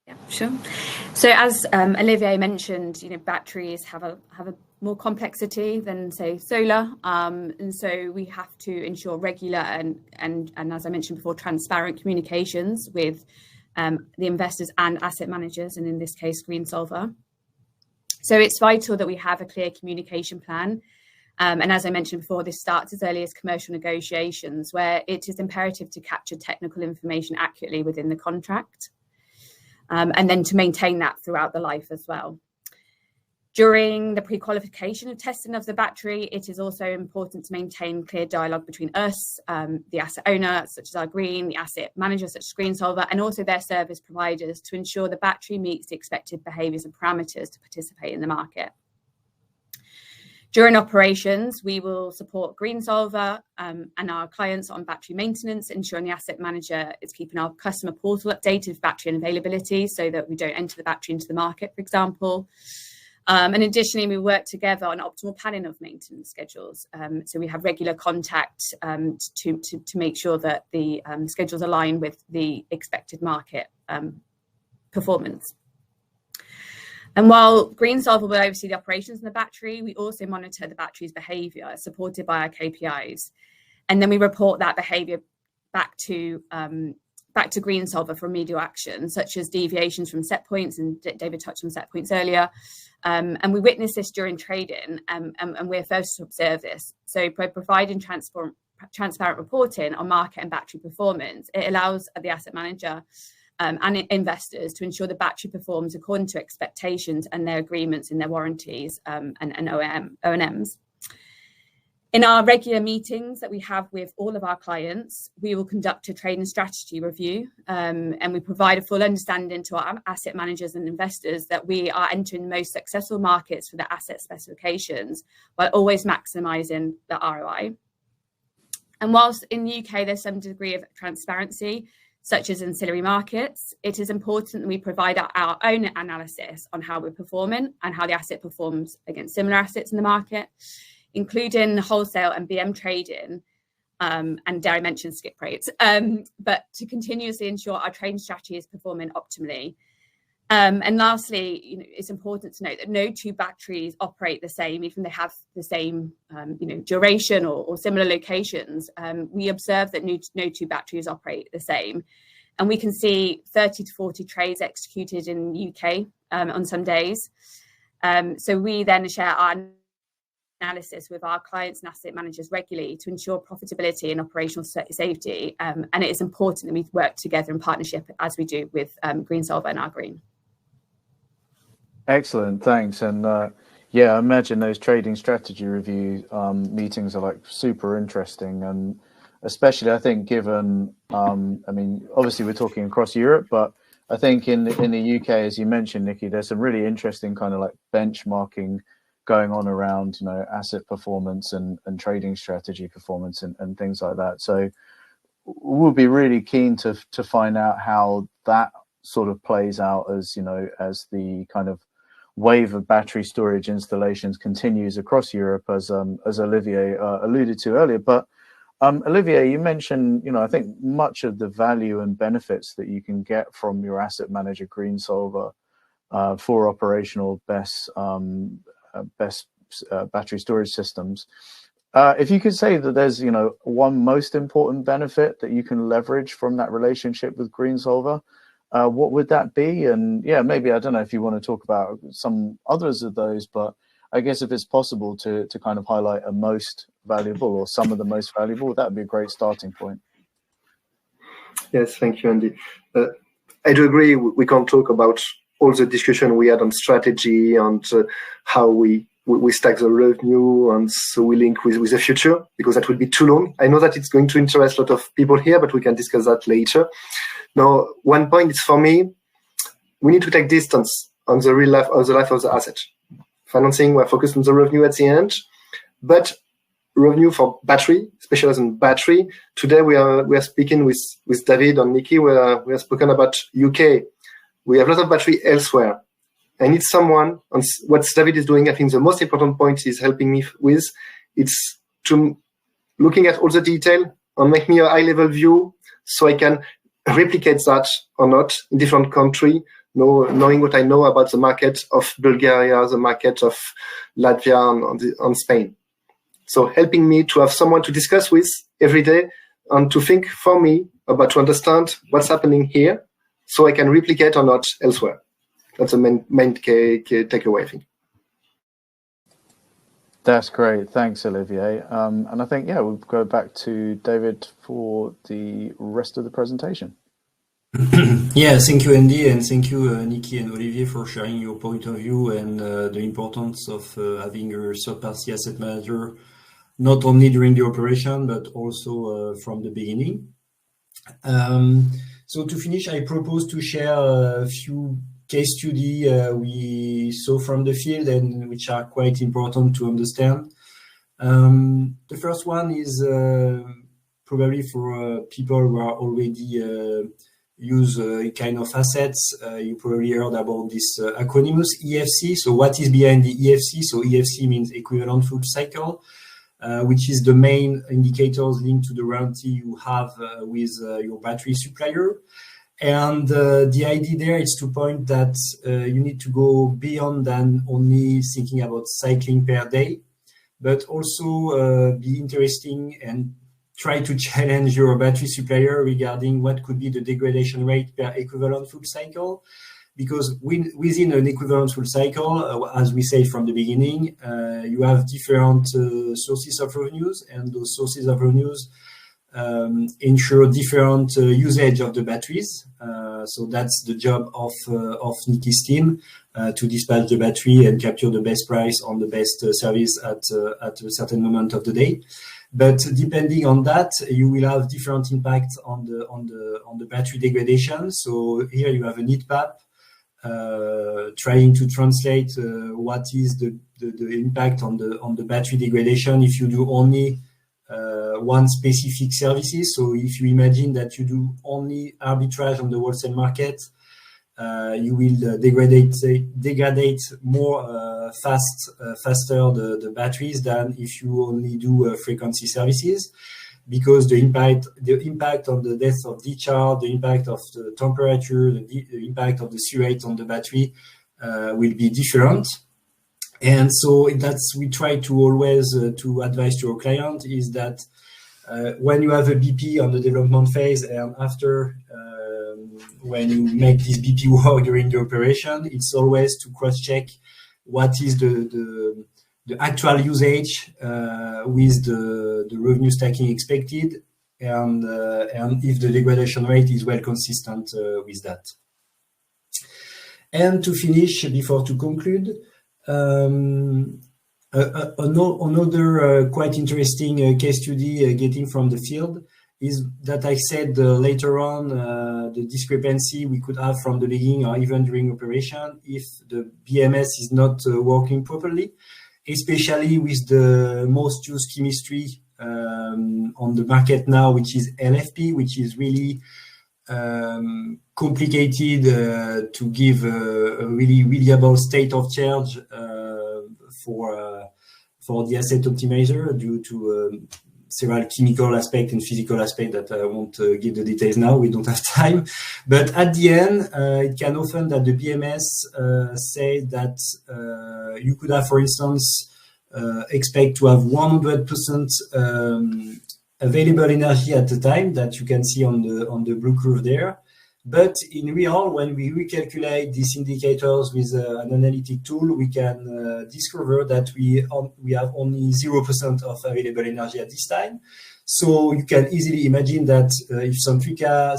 Yeah, sure. So as Olivier mentioned, batteries have a more complexity than, say, solar, and so we have to ensure regular and as I mentioned before, transparent communications with the investors and asset managers, and in this case, Greensolver. So it's vital that we have a clear communication plan. And as I mentioned before, this starts as early as commercial negotiations, where it is imperative to capture technical information accurately within the contract, and then to maintain that throughout the life as well. During the pre-qualification and testing of the battery, it is also important to maintain clear dialogue between us, the asset owner, such as our Green, the asset manager, such as Greensolver, and also their service providers, to ensure the battery meets the expected behaviours and parameters to participate in the market. During operations, we will support Greensolver and our clients on battery maintenance, ensuring the asset manager is keeping our customer portal updated with battery and availability so that we don't enter the battery into the market, for example. And additionally, we work together on optimal planning of maintenance schedules. So we have regular contact to make sure that the schedules align with the expected market performance. And while Greensolver will oversee the operations of the battery, we also monitor the battery's behaviour, supported by our KPIs. And then we report that behaviour back to Greensolver for remedial action, such as deviations from set points, and David touched on set points earlier. And we witness this during trading, and we're first to observe this. So by providing transparent reporting on market and battery performance, it allows the asset manager and investors to ensure the battery performs according to expectations and their agreements and their warranties and O&Ms. In our regular meetings that we have with all of our clients, we will conduct a trading strategy review, and we provide a full understanding to our asset managers and investors that we are entering the most successful markets for the asset specifications, while always maximising the ROI. And whilst in the UK there's some degree of transparency, such as ancillary markets, it is important that we provide our own analysis on how we're performing and how the asset performs against similar assets in the market, including wholesale and BM trading, and dare I mention skip rates, but to continuously ensure our trading strategy is performing optimally. And lastly, it's important to note that no two batteries operate the same, even if they have the same duration or similar locations. We observe that no two batteries operate the same. And we can see 30 to 40 trades executed in the UK on some days. So we then share our analysis with our clients and asset managers regularly to ensure profitability and operational safety. And it is important that we work together in partnership, as we do with Greensolver and our Green. Excellent, thanks. And yeah, I imagine those trading strategy review meetings are like super interesting, and especially I think given, I mean, obviously we're talking across Europe, but I think in the UK, as you mentioned, Nikki, there's some really interesting kind of like benchmarking going on around, asset performance and trading strategy performance and things like that. So we'll be really keen to find out how that sort of plays out as, as the kind of wave of battery storage installations continues across Europe, as Olivier alluded to earlier. But Olivier, you mentioned, I think much of the value and benefits that you can get from your asset manager Greensolver for operational BESS battery storage systems. If you could say that there's, one most important benefit that you can leverage from that relationship with Greensolver, what would that be? And yeah, maybe, I don't know if you want to talk about some others of those, but I guess if it's possible to kind of highlight a most valuable or some of the most valuable, that would be a great starting point. Yes, thank you, Andy. I do agree. We can't talk about all the discussion we had on strategy and how we stack the revenue and so we link with the future, because that would be too long. I know that it's going to interest a lot of people here, but we can discuss that later. Now, one point is, for me, we need to take distance on the real life of the asset. Financing, we're focused on the revenue at the end, but revenue for battery, especially in battery. Today we are speaking with David and Nikki. We have spoken about UK. We have a lot of battery elsewhere. I need someone on what David is doing. I think the most important point he's helping me with, it's to looking at all the detail and make me a high level view so I can replicate that or not in different country. Knowing what I know about the market of Bulgaria, the market of Latvia and Spain. So helping me to have someone to discuss with every day and to think for me about to understand what's happening here so I can replicate or not elsewhere. That's the main takeaway, I think. That's great. Thanks, Olivier. And I think, we'll go back to David for the rest of the presentation. Yeah, thank you, Andy, and thank you, Nikki and Olivier, for sharing your point of view and the importance of having a third-party asset manager, not only during the operation, but also from the beginning. So to finish, I propose to share a few case studies we saw from the field and which are quite important to understand. The first one is probably for people who are already use kind of assets. You probably heard about this acronym EFC. So what is behind the EFC? So EFC means equivalent full cycle, which is the main indicators linked to the warranty you have with your battery supplier. And the idea there is to point that you need to go beyond than only thinking about cycling per day, but also be interesting and try to challenge your battery supplier regarding what could be the degradation rate per equivalent full cycle. Because within an equivalent full cycle, as we say from the beginning, you have different sources of revenues, and those sources of revenues ensure different usage of the batteries. So that's the job of Nikki's team, to dispatch the battery and capture the best price on the best service at a certain moment of the day. But depending on that, you will have different impacts on the battery degradation. So here you have a heat map trying to translate what is the impact on the battery degradation if you do only one specific services. So if you imagine that you do only arbitrage on the wholesale market, you will degrade more faster the batteries than if you only do frequency services, because the impact on the depth of discharge, the impact of the temperature, the impact of the C rate on the battery will be different. And so that's we try to always to advise to our client is that when you have a BP on the development phase and after when you make this BP work during the operation, it's always to cross-check what is the actual usage with the revenue stacking expected, and if the degradation rate is well consistent with that. And to finish, before to conclude, another quite interesting case study getting from the field is that I said later on the discrepancy we could have from the beginning or even during operation if the BMS is not working properly, especially with the most used chemistry on the market now, which is LFP, which is really complicated to give a really reliable state of charge for the asset optimizer due to several chemical aspects and physical aspects that I won't give the details now. We don't have time. But at the end, it can often that the BMS say that you could have, for instance, expect to have 100% available energy at the time that you can see on the blue curve there. But in real, when we recalculate these indicators with an analytic tool, we can discover that we have only 0% of available energy at this time. So you can easily imagine that if Centrica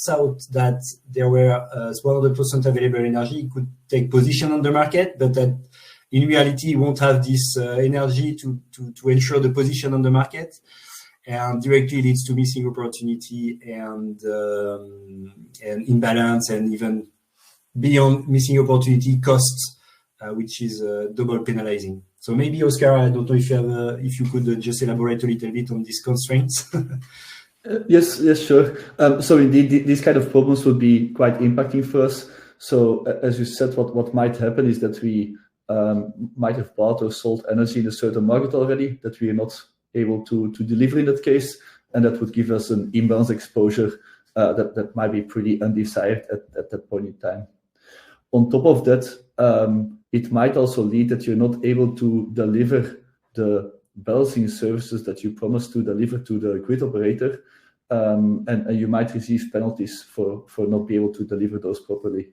thought that there were 100% available energy, it could take position on the market, but that in reality, it won't have this energy to ensure the position on the market. And directly leads to missing opportunity and imbalance, and even beyond missing opportunity, costs, which is double penalizing. So maybe Oscar, I don't know if you have, if you could just elaborate a little bit on these constraints. Yes, sure. So indeed, these kind of problems would be quite impacting for us. So as you said, what might happen is that we might have bought or sold energy in a certain market already that we are not able to deliver in that case, and that would give us an imbalance exposure that might be pretty undesired at that point in time. On top of that, it might also lead that you're not able to deliver the balancing services that you promised to deliver to the grid operator, and you might receive penalties for not being able to deliver those properly.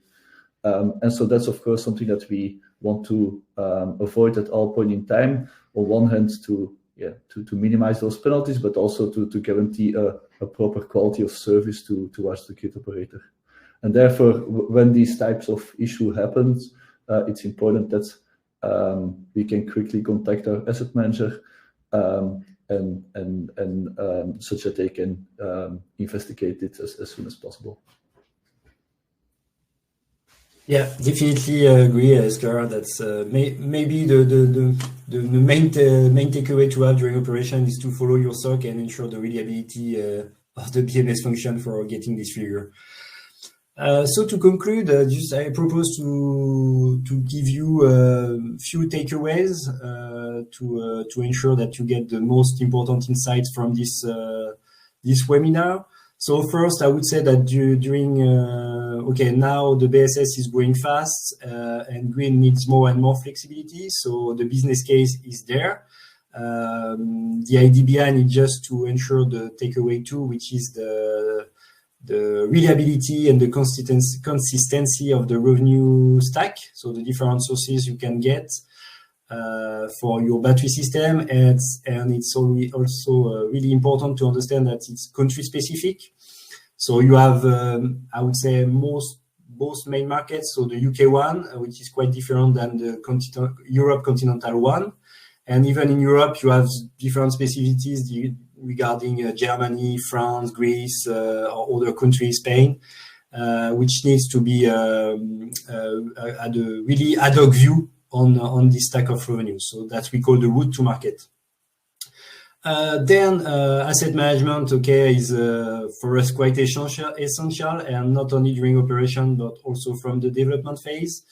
And so that's, of course, something that we want to avoid at all point in time. On one hand, to minimize those penalties, but also to guarantee a proper quality of service towards the grid operator. And therefore, when these types of issue happens, it's important that we can quickly contact our asset manager and such that they can investigate it as soon as possible. Yeah, definitely agree, Oscar. That's maybe the main takeaway to have during operation is to follow your SOC and ensure the reliability of the BMS function for getting this figure. So to conclude, I propose to give you a few takeaways to ensure that you get the most important insights from this webinar. So first, I would say that during now the BESS is growing fast and green needs more and more flexibility. So the business case is there. The idea behind it just to ensure the takeaway two, which is the reliability and the consistency of the revenue stack. So the different sources you can get for your battery system, and it's also really important to understand that it's country specific. So you have, I would say, both main markets. So the UK one, which is quite different than the Europe continental one, and even in Europe you have different specificities regarding Germany, France, Greece, or other countries, Spain, which needs to be at a really ad hoc view on this stack of revenue. So that we call the route to market. Then asset management, is for us quite essential, and not only during operation, but also from the development phase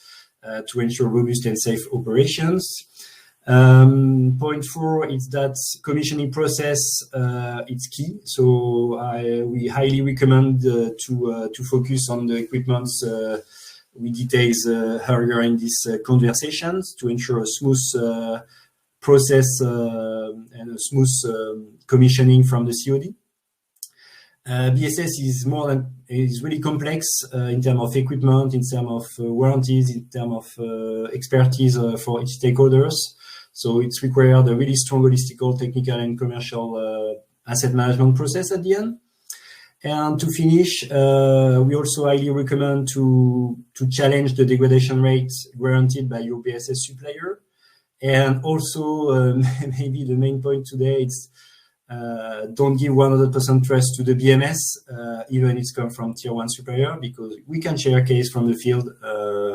to ensure robust and safe operations. Point 4 is that commissioning process, it's key. So we highly recommend to focus on the equipments we details earlier in these conversations to ensure a smooth process and a smooth commissioning from the COD. BSS is really complex in terms of equipment, in terms of warranties, in terms of expertise for each stakeholders. So it's required a really strong holistical, technical, and commercial asset management process at the end. And to finish, we also highly recommend to challenge the degradation rate guaranteed by your BSS supplier. And also, maybe the main point today is don't give 100% trust to the BMS, even it's come from tier 1 supplier, because we can share a case from the field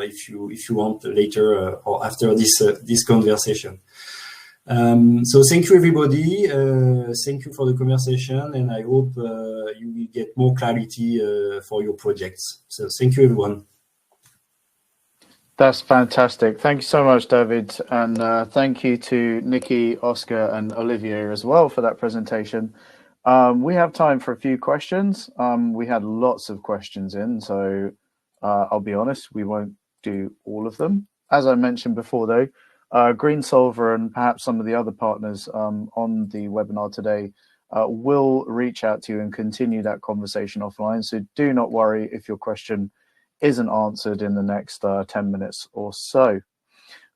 if you want later or after this conversation. So thank you, everybody. Thank you for the conversation, and I hope you will get more clarity for your projects. So thank you, everyone. That's fantastic. Thank you so much, David. And thank you to Nikki, Oscar, and Olivier as well for that presentation. We have time for a few questions. We had lots of questions in, so I'll be honest, we won't do all of them. As I mentioned before, though, Greensolver and perhaps some of the other partners on the webinar today will reach out to you and continue that conversation offline. So do not worry if your question isn't answered in the next 10 minutes or so.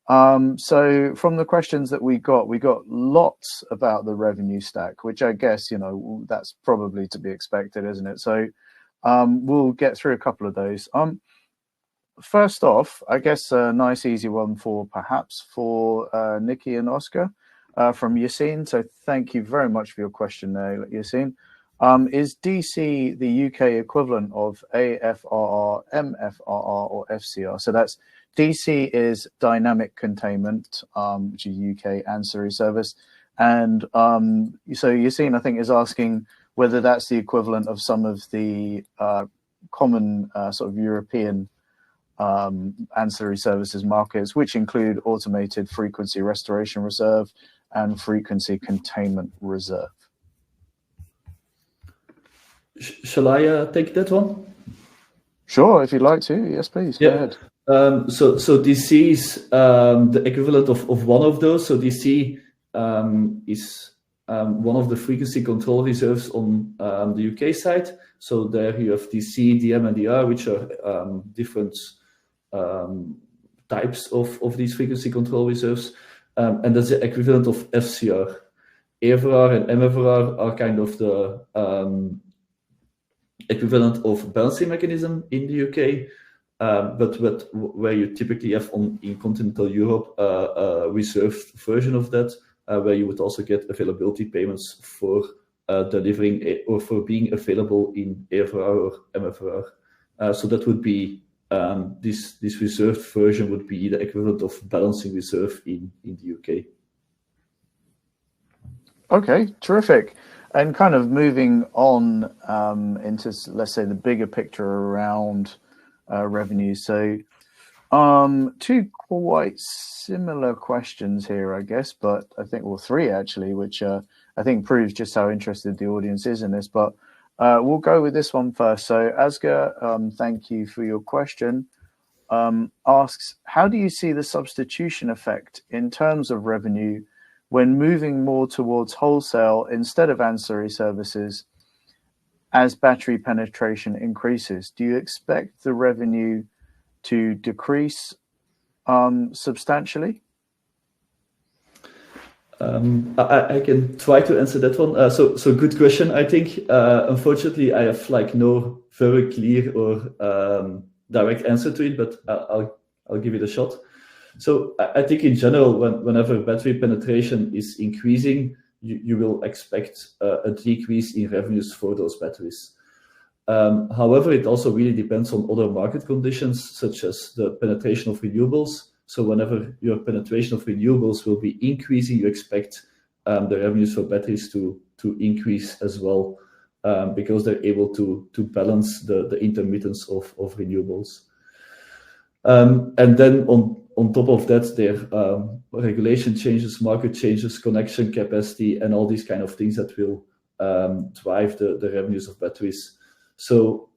So from the questions that we got lots about the revenue stack, which I guess, you know, that's probably to be expected, isn't it? So we'll get through a couple of those. First off, I guess a nice easy one for Nikki and Oscar from Yassine. So thank you very much for your question there, Yassine. Is DC the UK equivalent of AFRR, MFRR, or FCR? So that's DC is dynamic containment, which is UK ancillary service. And so Yassine, I think, is asking whether that's the equivalent of some of the common sort of European ancillary services markets, which include automated frequency restoration reserve and frequency containment reserve. Shall I take that one? Sure, if you'd like to. Yes, please. Yeah. Go ahead. So DC is the equivalent of one of those. So DC is one of the frequency control reserves on the UK side. So there you have DC, DM, and DR, which are different types of these frequency control reserves. And that's the equivalent of FCR. AFRR and MFRR are kind of the equivalent of balancing mechanism in the UK, but where you typically have in continental Europe a reserved version of that, where you would also get availability payments for delivering or for being available in AFRR or MFRR. So that would be this reserved version would be the equivalent of balancing reserve in the UK. Okay, terrific. And kind of moving on into, let's say, the bigger picture around revenue. So two quite similar questions here, I guess, but I think, well, three actually, which I think proves just how interested the audience is in this. But we'll go with this one first. So Asger, thank you for your question. Asks, how do you see the substitution effect in terms of revenue when moving more towards wholesale instead of ancillary services as battery penetration increases? Do you expect the revenue to decrease substantially? I can try to answer that one. So good question. I think, unfortunately, I have like no very clear or direct answer to it, but I'll give it a shot. So I think in general, whenever battery penetration is increasing, you will expect a decrease in revenues for those batteries. However, it also really depends on other market conditions, such as the penetration of renewables. So whenever your penetration of renewables will be increasing, you expect the revenues for batteries to increase as well, because they're able to balance the intermittence of renewables. And then on top of that, there are regulation changes, market changes, connection capacity, and all these kind of things that will drive the revenues of batteries. So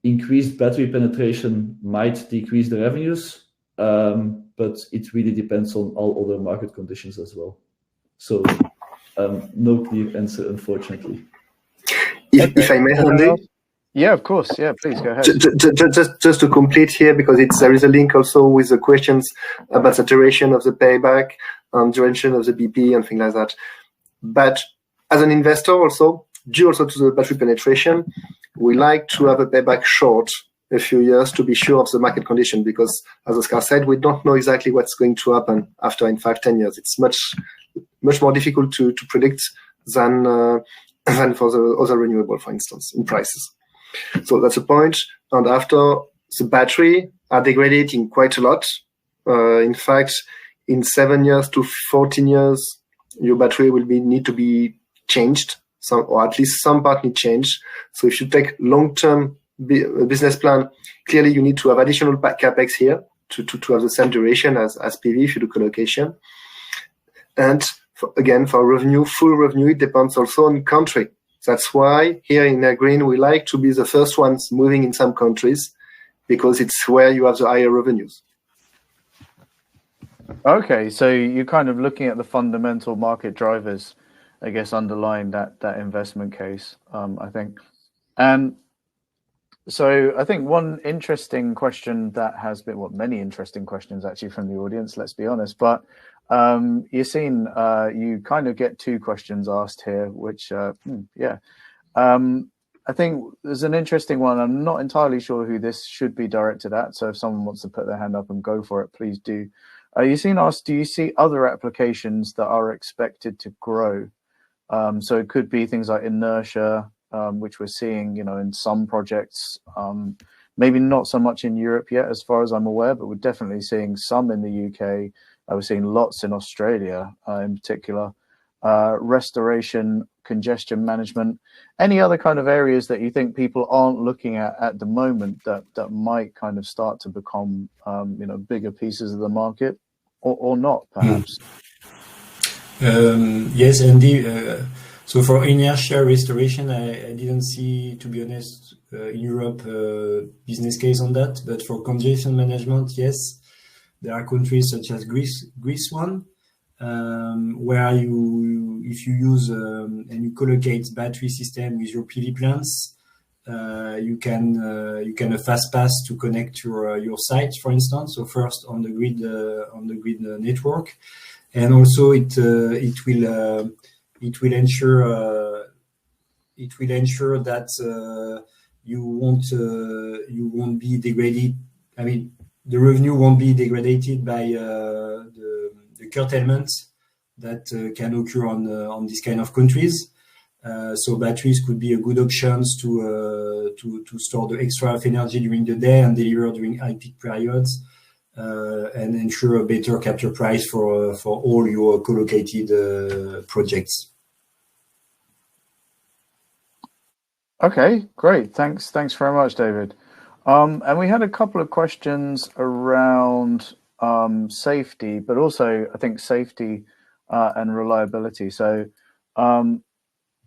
increased battery penetration might decrease the revenues, but it really depends on all other market conditions as well. So no clear answer, unfortunately. If I may, Andy? Yeah, of course. Yeah, please go ahead. Just to complete here, because there is a link also with the questions about saturation of the payback, duration of the BP, and things like that. But as an investor also, due also to the battery penetration, we like to have a payback short a few years to be sure of the market condition, because as Oscar said, we don't know exactly what's going to happen after in 5-10 years. It's much more difficult to predict than for the other renewable, for instance, in prices. So that's a point. And after, the battery are degrading quite a lot. In fact, in 7 years to 14 years, your battery will need to be changed, or at least some part need change. So if you take long-term business plan, clearly you need to have additional capex here to have the same duration as PV if you do collocation. And again, for revenue, full revenue, it depends also on country. That's why here in Green, we like to be the first ones moving in some countries, because it's where you have the higher revenues. Okay, so you're kind of looking at the fundamental market drivers, I guess, underlying that investment case, I think. And so I think one interesting question that has been, well, many interesting questions actually from the audience, let's be honest, but Yassine, you kind of get two questions asked here, which, I think there's an interesting one. I'm not entirely sure who this should be directed at, so if someone wants to put their hand up and go for it, please do. Yassine asked, do you see other applications that are expected to grow? So it could be things like inertia, which we're seeing, in some projects, maybe not so much in Europe yet, as far as I'm aware, but we're definitely seeing some in the UK. We're seeing lots in Australia, in particular. Restoration, congestion management, any other kind of areas that you think people aren't looking at the moment that might kind of start to become, bigger pieces of the market, or not, perhaps? Yes, indeed. So for inertia restoration, I didn't see, to be honest, in Europe, business case on that. But for congestion management, yes, there are countries such as Greece one, where if you use and you collocate battery system with your PV plants, you can a fast pass to connect your site, for instance. So first on the grid network, and also it will ensure that you won't be degraded. I mean, the revenue won't be degraded by the curtailment that can occur on this kind of countries. So batteries could be a good options to store the extra of energy during the day and deliver during high peak periods, and ensure a better capture price for all your co-located projects. Okay, great. Thanks very much, David. And we had a couple of questions around safety, but also I think safety and reliability. So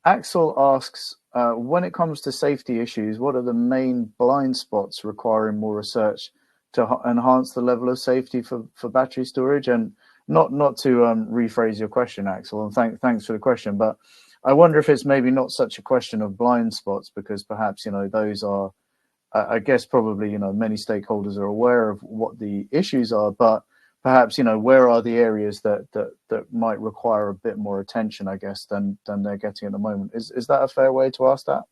Axel asks, when it comes to safety issues, what are the main blind spots requiring more research to enhance the level of safety for battery storage? And not to rephrase your question, Axel, and thanks for the question, but I wonder if it's maybe not such a question of blind spots, because perhaps, those are, I guess probably, many stakeholders are aware of what the issues are, but perhaps, where are the areas that might require a bit more attention, I guess, than they're getting at the moment? Is that a fair way to ask that?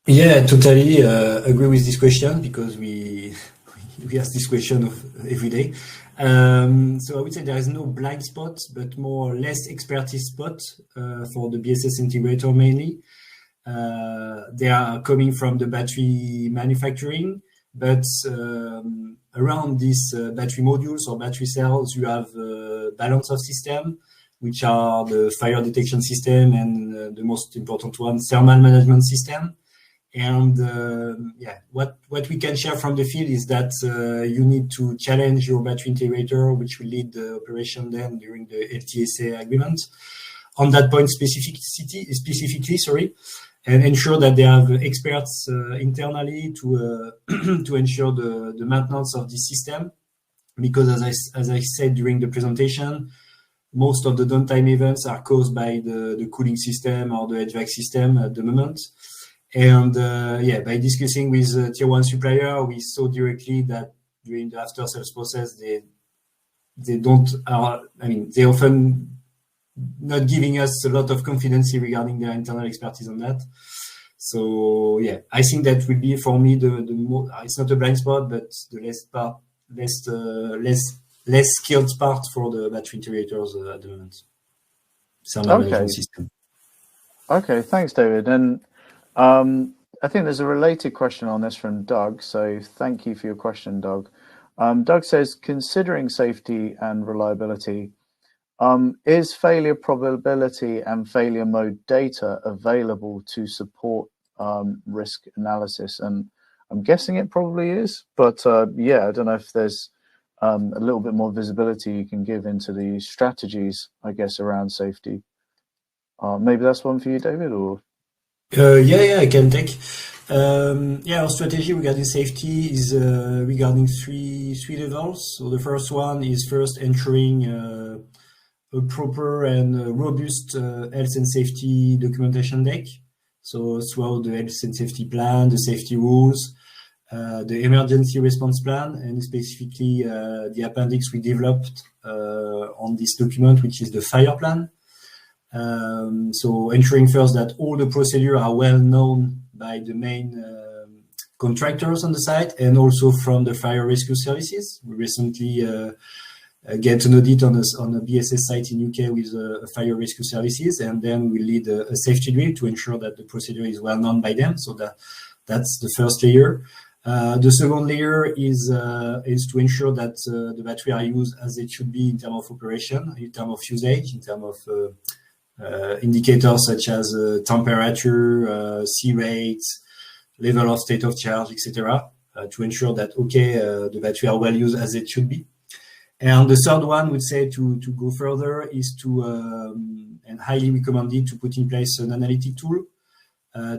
Yeah, totally agree with this question, because we ask this question every day. So I would say there is no blind spot, but more or less expertise spot for the BESS integrator mainly. They are coming from the battery manufacturing, but around these battery modules or battery cells, you have balance of system, which are the fire detection system, and the most important one, thermal management system. And what we can share from the field is that you need to challenge your battery integrator, which will lead the operation then during the LTSA agreement on that point specifically, and ensure that they have experts internally to ensure the maintenance of the system. Because as I said during the presentation, most of the downtime events are caused by the cooling system or the HVAC system at the moment. And by discussing with tier one supplier, we saw directly that during the after sales process, they often not giving us a lot of confidence regarding their internal expertise on that. So I think that will be for me the more, it's not a blind spot, but the less skilled part for the battery integrators at the moment. Okay. System. Okay, thanks, David. And I think there's a related question on this from Doug. So thank you for your question, Doug. Doug says, considering safety and reliability, is failure probability and failure mode data available to support risk analysis? And I'm guessing it probably is, but I don't know if there's a little bit more visibility you can give into the strategies, I guess, around safety. Maybe that's one for you, David, or? Yeah, I can take. Our strategy regarding safety is regarding three levels. So the first one is first ensuring a proper and robust health and safety documentation deck. So throughout the health and safety plan, the safety rules, the emergency response plan, and specifically the appendix we developed on this document, which is the fire plan. So ensuring first that all the procedures are well known by the main contractors on the site and also from the fire rescue services. We recently get an audit on a BESS site in UK with fire rescue services, and then we lead a safety drill to ensure that the procedure is well known by them. So that's the first layer. The second layer is to ensure that the battery are used as it should be in terms of operation, in terms of usage, in terms of indicators such as temperature, C rates, level of state of charge, etc., to ensure that the battery are well used as it should be. And the third one would say to go further is to and highly recommended to put in place an analytic tool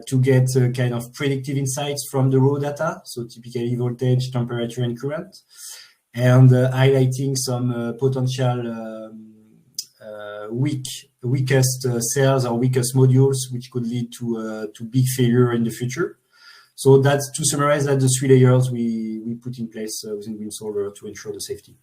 to get kind of predictive insights from the raw data, so typically voltage, temperature, and current, and highlighting some potential weakest cells or weakest modules, which could lead to big failure in the future. So that's, to summarize, that the three layers we put in place within Greensolver to ensure the safety.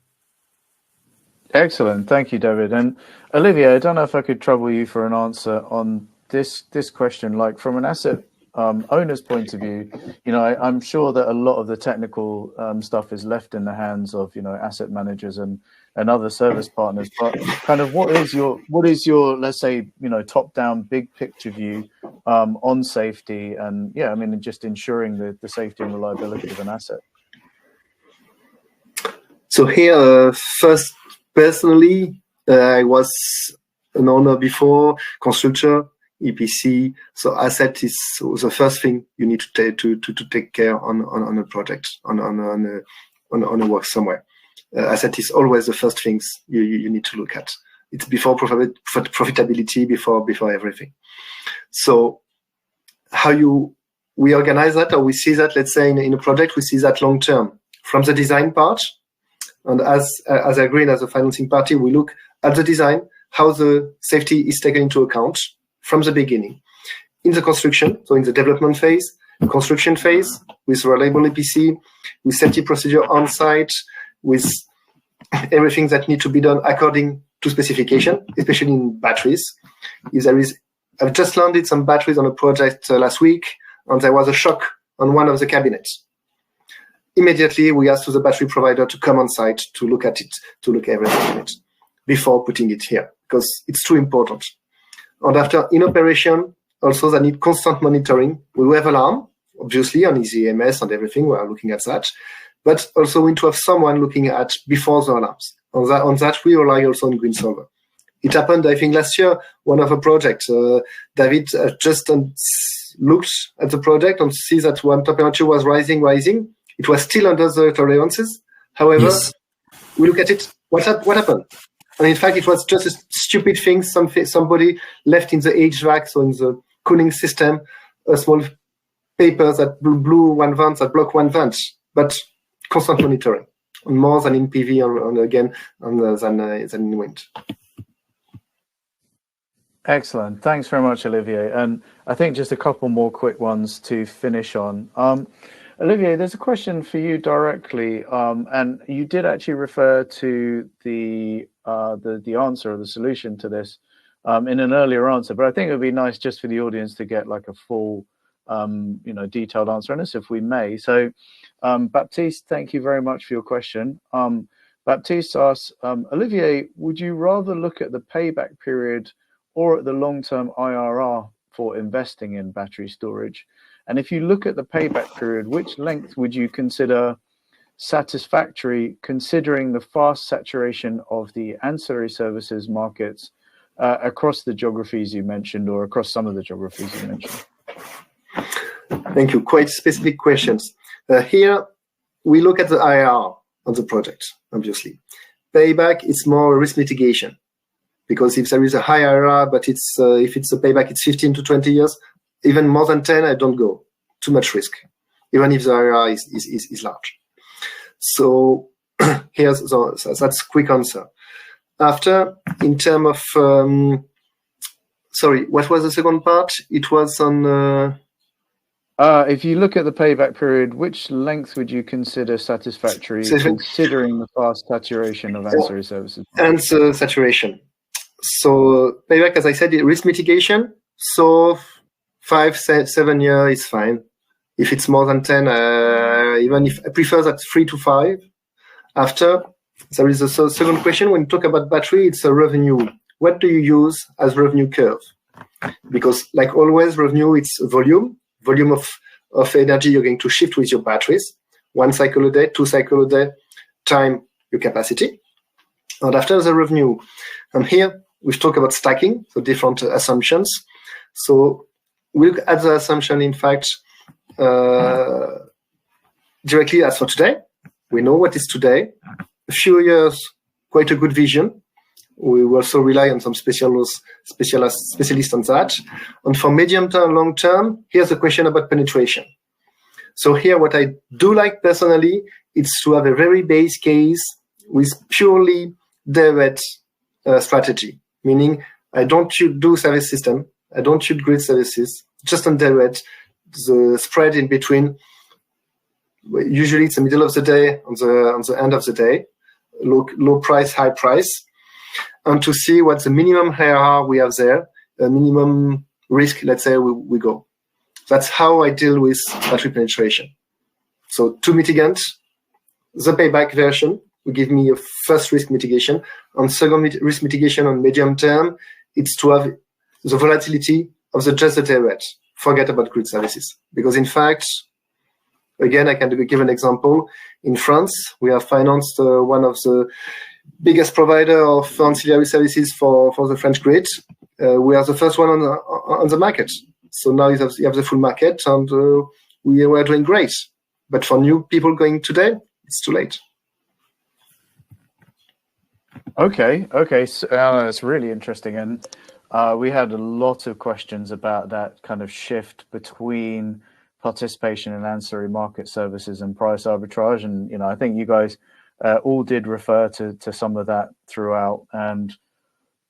Excellent, thank you, David. And Olivier, I don't know if I could trouble you for an answer on this question. Like, from an asset owner's point of view, I'm sure that a lot of the technical stuff is left in the hands of asset managers and other service partners. But kind of what is your let's say top-down big picture view on safety and just ensuring the safety and reliability of an asset? So here, first, personally, I was an owner before, constructor, EPC. So asset is the first thing you need to take care on a project, on a work somewhere. Asset is always the first things you need to look at. It's before profitability, before everything. So how we organize that, or we see that, let's say in a project, we see that long term from the design part. And as agreed as a financing party, we look at the design, how the safety is taken into account from the beginning. In the construction, so in the development phase, construction phase, with reliable EPC, with safety procedure on site, with everything that needs to be done according to specification, especially in batteries. I've just landed some batteries on a project last week, and there was a shock on one of the cabinets. Immediately, we asked the battery provider to come on site to look at it, to look everything in it before putting it here, because it's too important. And after in operation, also they need constant monitoring. We have alarm, obviously, on easy EMS and everything. We are looking at that. But also we need to have someone looking at before the alarms. On that we rely also on Greensolver. It happened, I think, last year, one of a project. David just looked at the project and see that when temperature was rising. It was still under the tolerances. However, yes, we look at it. What happened? And in fact, it was just a stupid thing. Somebody left in the HVAC, so in the cooling system, a small paper that blew one vent, that blocked one vent. But constant monitoring, more than in PV than in wind. Excellent. Thanks very much, Olivier. And I think just a couple more quick ones to finish on. Olivier, there's a question for you directly, and you did actually refer to the answer or the solution to this in an earlier answer, but I think it would be nice just for the audience to get like a full, detailed answer on this, if we may. So, Baptiste, thank you very much for your question. Baptiste asks, Olivier, would you rather look at the payback period or at the long-term IRR for investing in battery storage? And if you look at the payback period, which length would you consider satisfactory, considering the fast saturation of the ancillary services markets across the geographies you mentioned, or across some of the geographies you mentioned? Thank you. Quite specific questions. Here, we look at the IRR. on the project, obviously. Payback is more risk mitigation, because if there is a high IRR, but if it's a payback, it's 15 to 20 years, even more than 10, I don't go. Too much risk, even if the IRR is large. So that's quick answer. After, in terms of, sorry, what was the second part? It was on... if you look at the payback period, which length would you consider satisfactory, considering the fast saturation of ancillary services? Answer saturation. So payback, as I said, risk mitigation. So 5, 7 years is fine. If it's more than 10, even if I prefer that 3 to 5. After, there is a second question. When you talk about battery, it's a revenue. What do you use as revenue curve? Because like always, revenue, it's volume of energy you're going to shift with your batteries. 1 cycle a day, 2 cycle a day, time your capacity. And after the revenue, and here we've talked about stacking, so different assumptions. So we look at the assumption, in fact, directly as for today. We know what is today. A few years, quite a good vision. We will also rely on some specialists on that. And for medium term, long term, here's a question about penetration. So here, what I do like personally, is to have a very base case with purely direct strategy, meaning I don't do service system, I don't shoot grid services, just on direct, the spread in between. Usually it's the middle of the day, on the end of the day, low price, high price, and to see what the minimum IRR we have there, a minimum risk, let's say we go. That's how I deal with battery penetration. So to mitigant, the payback version will give me a first risk mitigation. On second risk mitigation on medium term, it's to have the volatility of just the day rate. Forget about grid services. Because in fact, again, I can give an example. In France, we have financed one of the biggest provider of ancillary services for the French grid. We are the first one on the market. So now you have the full market, and we were doing great. But for new people going today, it's too late. Okay. So, that's really interesting. And we had a lot of questions about that kind of shift between participation in ancillary market services and price arbitrage. And, I think you guys all did refer to some of that throughout. And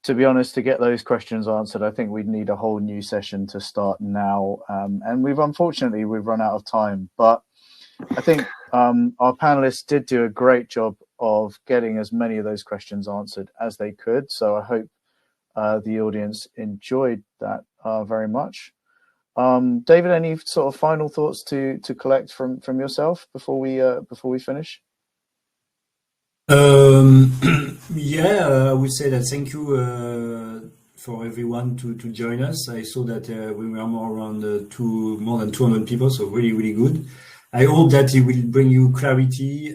to be honest, to get those questions answered, I think we'd need a whole new session to start now. And we've run out of time. But I think our panelists did do a great job of getting as many of those questions answered as they could. So I hope the audience enjoyed that very much. David, any sort of final thoughts to collect from yourself before we finish? I would say that thank you for everyone to join us. I saw that we were more than 200 people, so really good. I hope that it will bring you clarity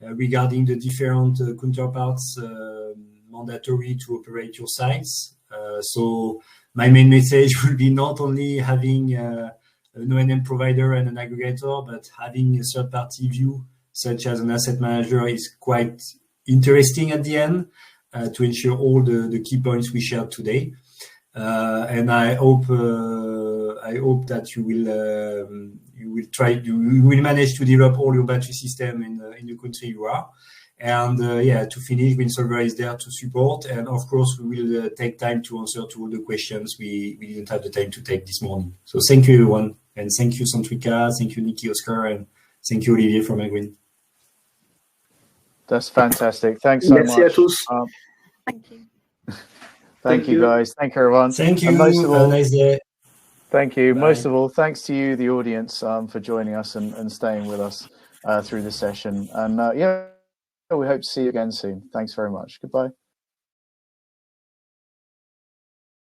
regarding the different counterparts mandatory to operate your sites. So my main message will be not only having an O&M provider and an aggregator, but having a third-party view, such as an asset manager, is quite interesting at the end to ensure all the key points we shared today. And I hope that you will manage to develop all your battery system in the country you are. And to finish, Greensolver is there to support. And of course, we will take time to answer to all the questions we didn't have the time to take this morning. So thank you, everyone. And thank you, Centrica. Thank you, Nikki, Oscar. And thank you, Olivier from Green. That's fantastic. Thanks so much. Thank you. Thank you, guys. Thank you, everyone. Thank you. And most of all, have a nice day. Thank you. Bye. Most of all, thanks to you, the audience, for joining us and staying with us through this session. And we hope to see you again soon. Thanks very much. Goodbye.